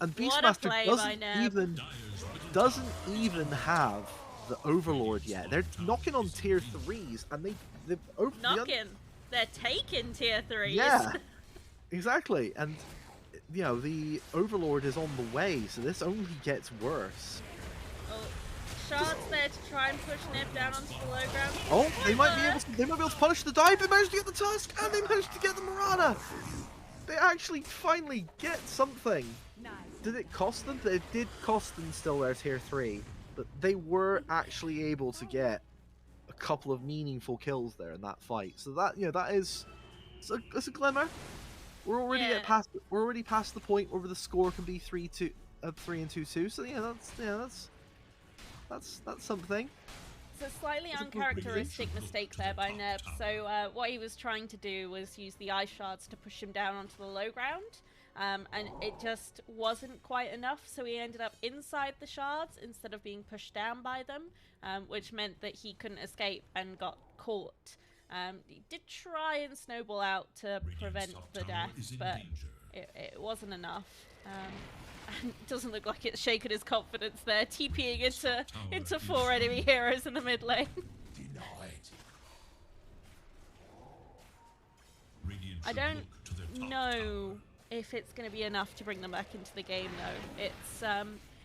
S2: And
S1: What a play by
S2: Beastmaster
S1: Neb.
S2: doesn't even have the Overlord yet. They're knocking on tier 3s, and they've
S1: Knocking. They're taking tier 3s.
S2: Yeah, exactly. And you know, the Overlord is on the way, so this only gets worse.
S1: Oh, Shards there to try and push Neb down onto the low ground.
S2: Oh, they might be able to punish the dive. They managed to get the Tusk, and they managed to get the Mirana. They actually finally get something.
S5: Nice.
S2: Did it cost them? It did cost them still their tier 3, but they were actually able to get a couple of meaningful kills there in that fight. So that, you know, that is it's a glimmer. We're already past the point where the score can be 3-2, 3-2-2. So yeah, that's something.
S1: It's a slightly uncharacteristic mistake there by Neb. So what he was trying to do was use the ice shards to push him down onto the low ground. And it just wasn't quite enough, so he ended up inside the shards instead of being pushed down by them, which meant that he couldn't escape and got caught. He did try and snowball out to prevent the death, but it wasn't enough. And it doesn't look like it's shaken his confidence there, TPing into 4 enemy heroes in the mid lane. I don't know if it's going to be enough to bring them back into the game, though.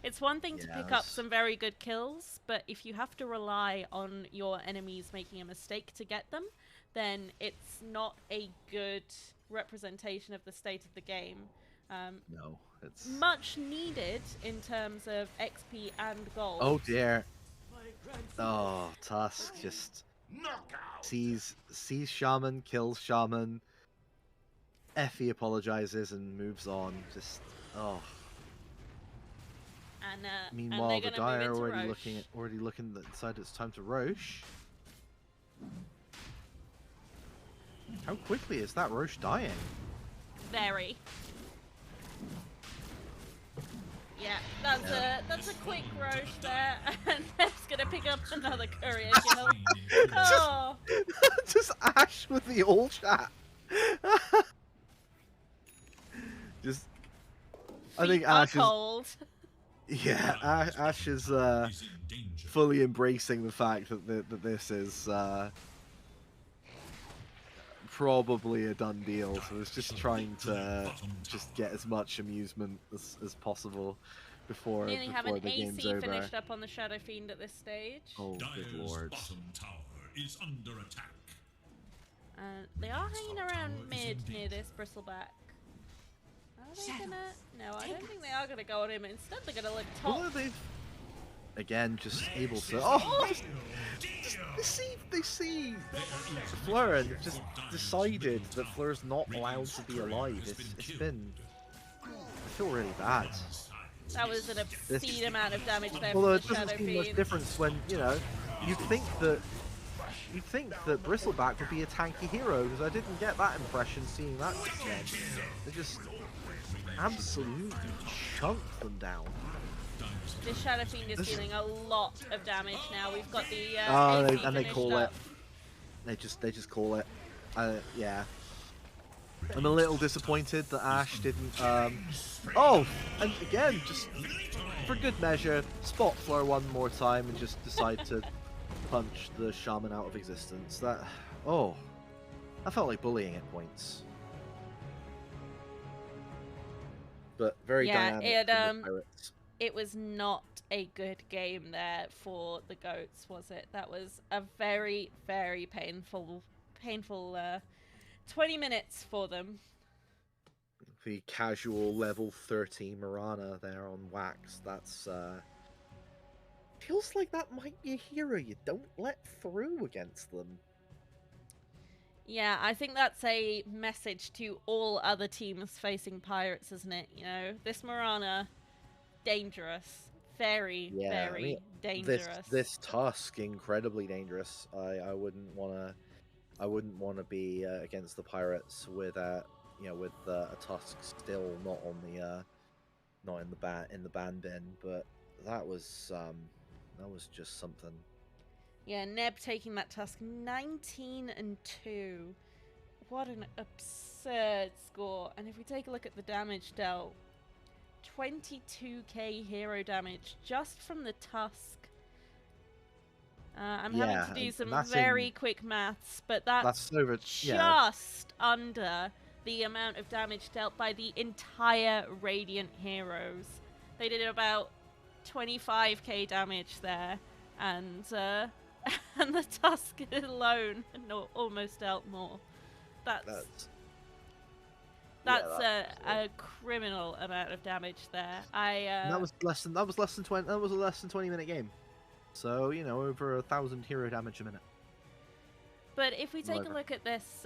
S1: It's one thing to pick up some very good kills, but if you have to rely on your enemies making a mistake to get them, then it's not a good representation of the state of the game.
S2: No, it's
S1: much needed in terms of XP and gold.
S2: Oh dear. Oh, Tusk just sees Shaman, kills Shaman. Effie apologizes and moves on. Just
S1: And
S2: meanwhile, the Dire already
S1: Roche.
S2: looking that decided it's time to Roche. How quickly is that Roche dying?
S1: Very. Yeah, that's a quick Roche there, and that's gonna pick up another courier kill. Oh,
S2: just Ash with the all chat. Just, I think Ash
S1: cold.
S2: Yeah, Ash is fully embracing the fact that this is probably a done deal. So it's just trying to just get as much amusement as possible before
S1: Nearly have an
S2: the game's
S1: AC
S2: over.
S1: finished up on the Shadow Fiend at this stage.
S2: Oh, good lord!
S3: Bottom tower is under attack.
S1: They are hanging around mid near this Bristleback. Are they gonna? No, I don't think they are gonna go on him. Instead, they're gonna look top.
S2: Although they've again just able to. Oh, they see Fleur and just decided that Fleur's not allowed to be alive. It's been. I feel really bad.
S1: That was an obscene amount of damage there.
S2: Although
S1: from
S2: it
S1: the
S2: doesn't
S1: Shadow
S2: seem much
S1: Fiend.
S2: difference when you'd think that Bristleback would be a tanky hero, because I didn't get that impression seeing that again. They just absolutely chunked them down.
S1: This Shadow Fiend is dealing a lot of damage now. We've got the AC
S2: and they
S1: finished
S2: call
S1: up.
S2: it. They just call it. Yeah. I'm a little disappointed that Ash didn't. Oh, and again, just for good measure, spot Fleur one more time and just decide to punch the Shaman out of existence. That felt like bullying at points. But very dynamic from the Pirates.
S1: It was not a good game there for the Goats, was it? That was a very, very painful 20 minutes for them.
S2: The casual level 30 Mirana there on Wax. That's feels like that might be a hero you don't let through against them.
S1: Yeah, I think that's a message to all other teams facing Pirates, isn't it? You know, this Mirana, dangerous. Very, very dangerous.
S2: This Tusk, incredibly dangerous. I wouldn't wanna be against the Pirates with a Tusk still not on the not in the ban bin, but that was just something.
S1: Yeah, Neb taking that Tusk 19-2. What an absurd score. And if we take a look at the damage dealt, 22k hero damage just from the Tusk. I'm having to do some very quick maths, but that's
S2: over,
S1: just under the amount of damage dealt by the entire Radiant heroes. They did about 25k damage there, and and the Tusk alone almost dealt more. That's a criminal amount of damage there.
S2: That was less than 20. That was a less than 20-minute game. So over 1,000 hero damage a minute.
S1: But if we take a look at this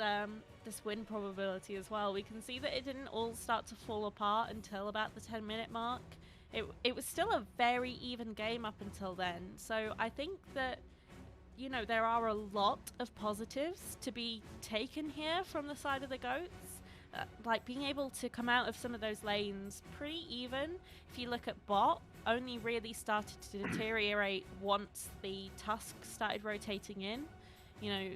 S1: this win probability as well, we can see that it didn't all start to fall apart until about the 10-minute mark. It was still a very even game up until then. So I think that there are a lot of positives to be taken here from the side of the Goats. Like being able to come out of some of those lanes pretty even. If you look at bot, only really started to deteriorate once the Tusk started rotating in.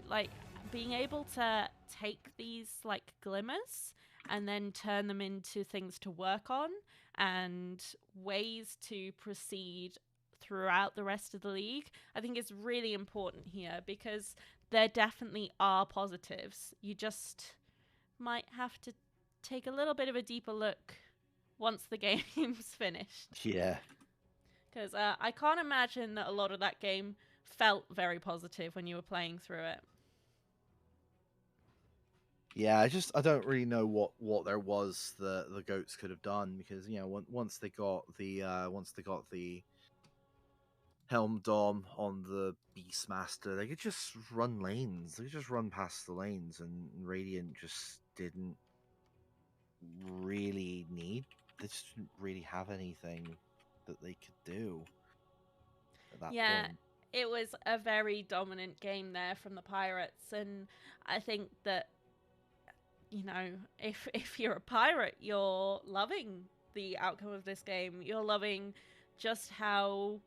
S1: Like being able to take these like glimmers and then turn them into things to work on and ways to proceed throughout the rest of the league, I think is really important here, because there definitely are positives. You just might have to take a little bit of a deeper look once the game's finished.
S2: Yeah.
S1: Because I can't imagine that a lot of that game felt very positive when you were playing through it.
S2: Yeah, I don't really know what there was the goats could have done, because once they got the Helm Dom on the Beastmaster, they could just run lanes. They could just run past the lanes, and Radiant just didn't really need. They just didn't really have anything that they could do at that point.
S1: It was a very dominant game there from the Pirates, and I think that, if you're a pirate, you're loving the outcome of this game. You're loving just how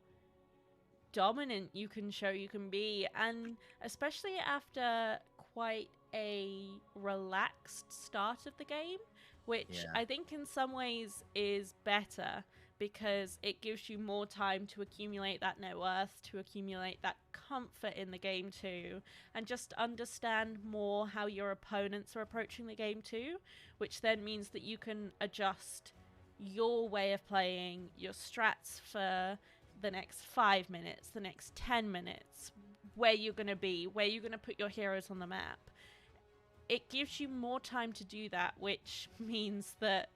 S1: dominant you can show you can be, and especially after quite a relaxed start of the game, which I think in some ways is better, because it gives you more time to accumulate that net worth, to accumulate that comfort in the game too, and just understand more how your opponents are approaching the game too, which then means that you can adjust your way of playing, your strats for the next 5 minutes, the next 10 minutes, where you're going to be, where you're going to put your heroes on the map. It gives you more time to do that, which means that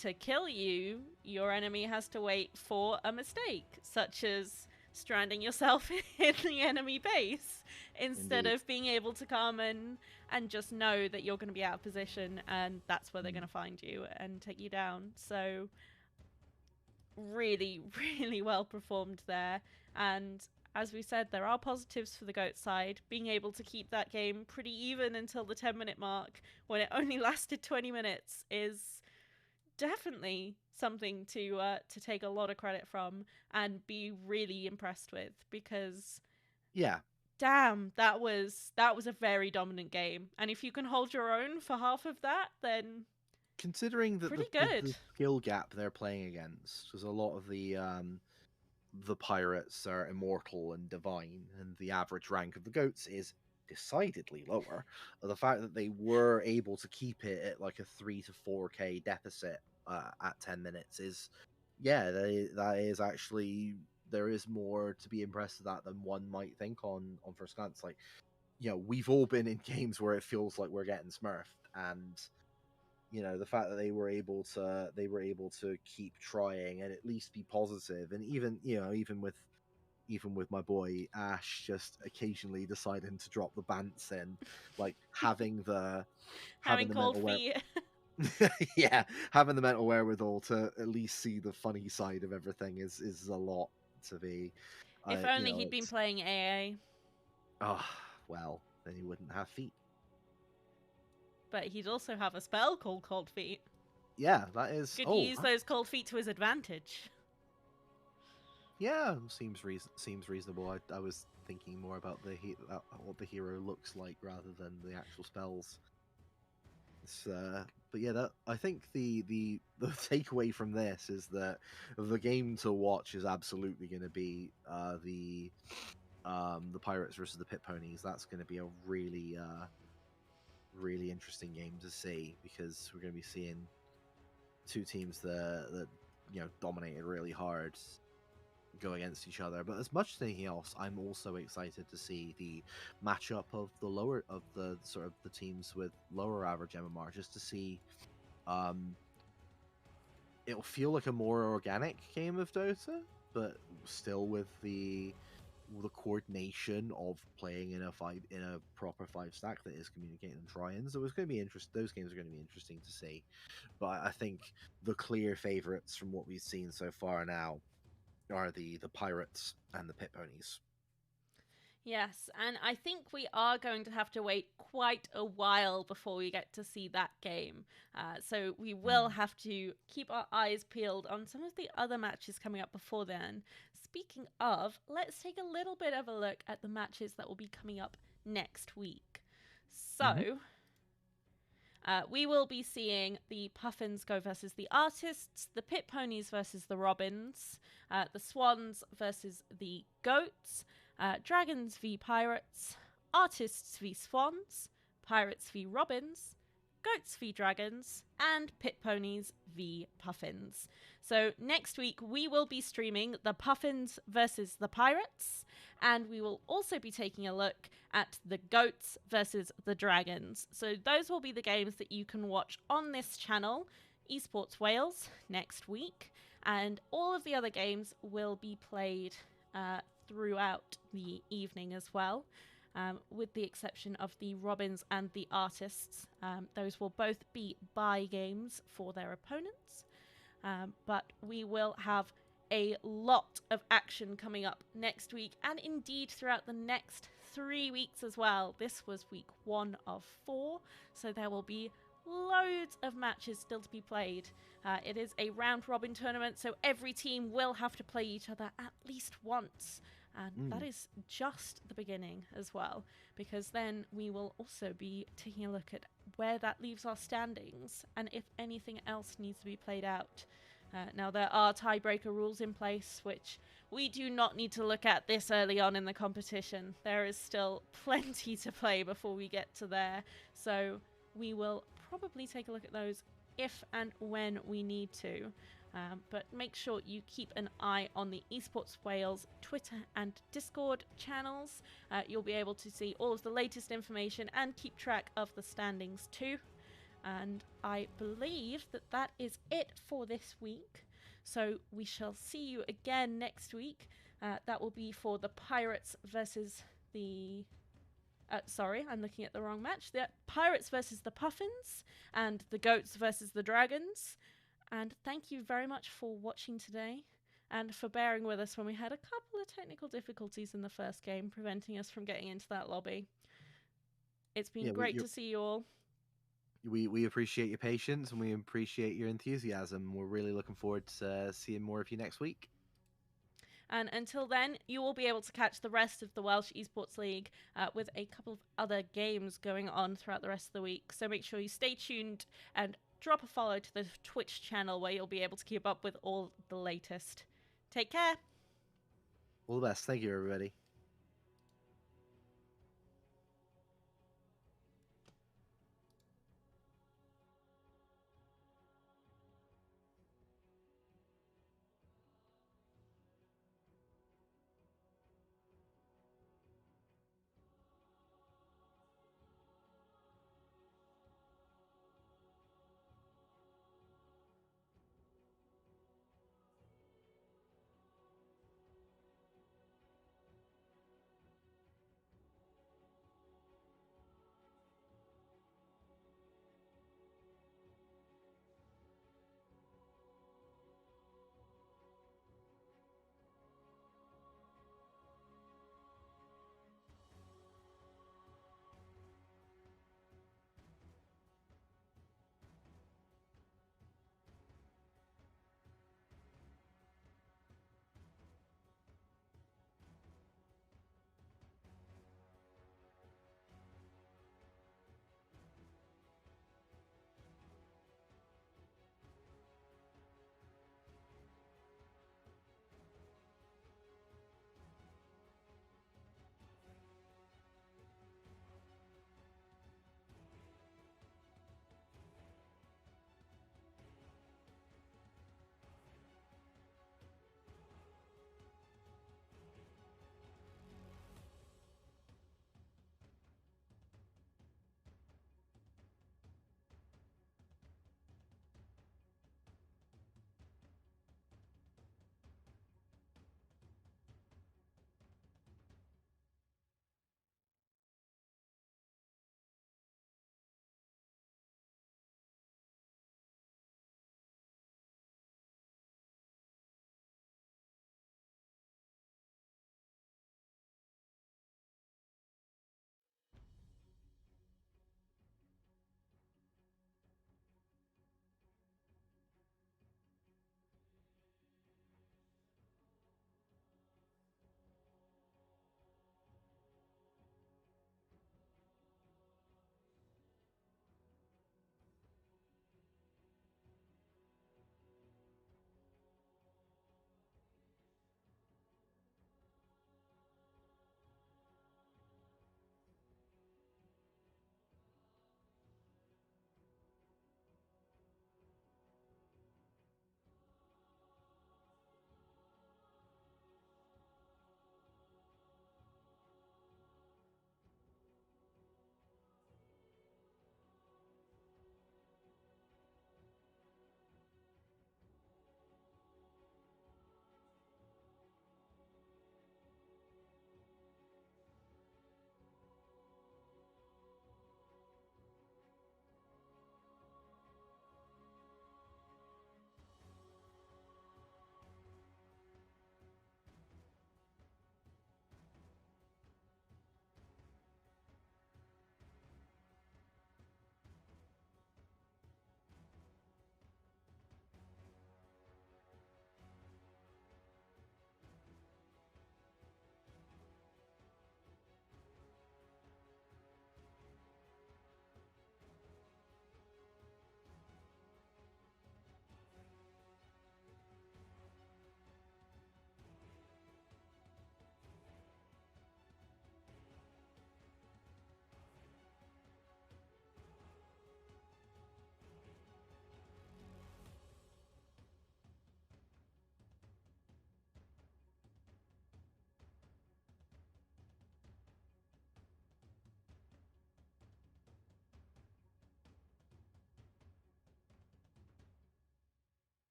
S1: to kill you, your enemy has to wait for a mistake, such as stranding yourself in the enemy base, instead of being able to come and just know that you're going to be out of position, and that's where they're going to find you and take you down. So really, really well performed there. And as we said, there are positives for the GOAT side. Being able to keep that game pretty even until the 10-minute mark, when it only lasted 20 minutes, is definitely something to take a lot of credit from and be really impressed with, because damn, that was a very dominant game. And if you can hold your own for half of that, then
S2: considering that
S1: pretty
S2: the
S1: good.
S2: skill gap they're playing against, because a lot of the pirates are immortal and divine, and the average rank of the goats is decidedly lower. The fact that they were able to keep it at like a 3 to 4k deficit at 10 minutes is, that is actually, there is more to be impressed with that than one might think on first glance. Like, we've all been in games where it feels like we're getting smurfed, and the fact that they were able to keep trying and at least be positive, and even with my boy Ash just occasionally deciding to drop the bants in, like having the
S1: cold feet.
S2: Having the mental wherewithal to at least see the funny side of everything is a lot to be.
S1: If only he'd been playing AA.
S2: Oh, well, then he wouldn't have feet.
S1: But he'd also have a spell called Cold Feet.
S2: Yeah, that is.
S1: Could use those cold feet to his advantage.
S2: Yeah, seems reasonable. I was thinking more about what the hero looks like rather than the actual spells. But yeah, I think the takeaway from this is that the game to watch is absolutely going to be the Pirates versus the Pit Ponies. That's going to be a really really interesting game to see, because we're going to be seeing two teams that dominated really hard go against each other. But as much as anything else, I'm also excited to see the matchup of the teams with lower average MMR, just to see. It'll feel like a more organic game of Dota, but still with the coordination of playing in a proper 5-stack that is communicating and trying. So it's going to be those games are going to be interesting to see. But I think the clear favorites from what we've seen so far now are the Pirates and the Pit Ponies.
S1: Yes, and I think we are going to have to wait quite a while before we get to see that game. So we will have to keep our eyes peeled on some of the other matches coming up before then. Speaking of, let's take a little bit of a look at the matches that will be coming up next week. So, we will be seeing the Puffins go versus the Artists, the Pit Ponies versus the Robins, the Swans versus the Goats, Dragons v Pirates, Artists v Swans, Pirates v Robins, Goats v Dragons, and Pit Ponies v Puffins. So next week we will be streaming the Puffins versus the Pirates, and we will also be taking a look at the Goats versus the Dragons. So those will be the games that you can watch on this channel, EsportsWales, next week, and all of the other games will be played throughout the evening as well. With the exception of the Robins and the Artists. Those will both be bye games for their opponents. But we will have a lot of action coming up next week, and indeed throughout the next 3 weeks as well. This was week 1 of 4, so there will be loads of matches still to be played. It is a round-robin tournament, so every team will have to play each other at least once. And that is just the beginning as well, because then we will also be taking a look at where that leaves our standings and if anything else needs to be played out. Now, there are tiebreaker rules in place, which we do not need to look at this early on in the competition. There is still plenty to play before we get to there, so we will probably take a look at those if and when we need to. But make sure you keep an eye on the EsportsWales Twitter and Discord channels. You'll be able to see all of the latest information and keep track of the standings too. And I believe that that is it for this week. So we shall see you again next week. That will be for the Pirates versus the... sorry, I'm looking at the wrong match. The Pirates versus the Puffins and the Goats versus the Dragons. And thank you very much for watching today and for bearing with us when we had a couple of technical difficulties in the first game, preventing us from getting into that lobby. It's been great to see you all.
S2: We appreciate your patience and we appreciate your enthusiasm. We're really looking forward to seeing more of you next week.
S1: And until then, you will be able to catch the rest of the Welsh Esports League with a couple of other games going on throughout the rest of the week. So make sure you stay tuned and drop a follow to the Twitch channel where you'll be able to keep up with all the latest. Take care.
S2: All the best. Thank you, everybody.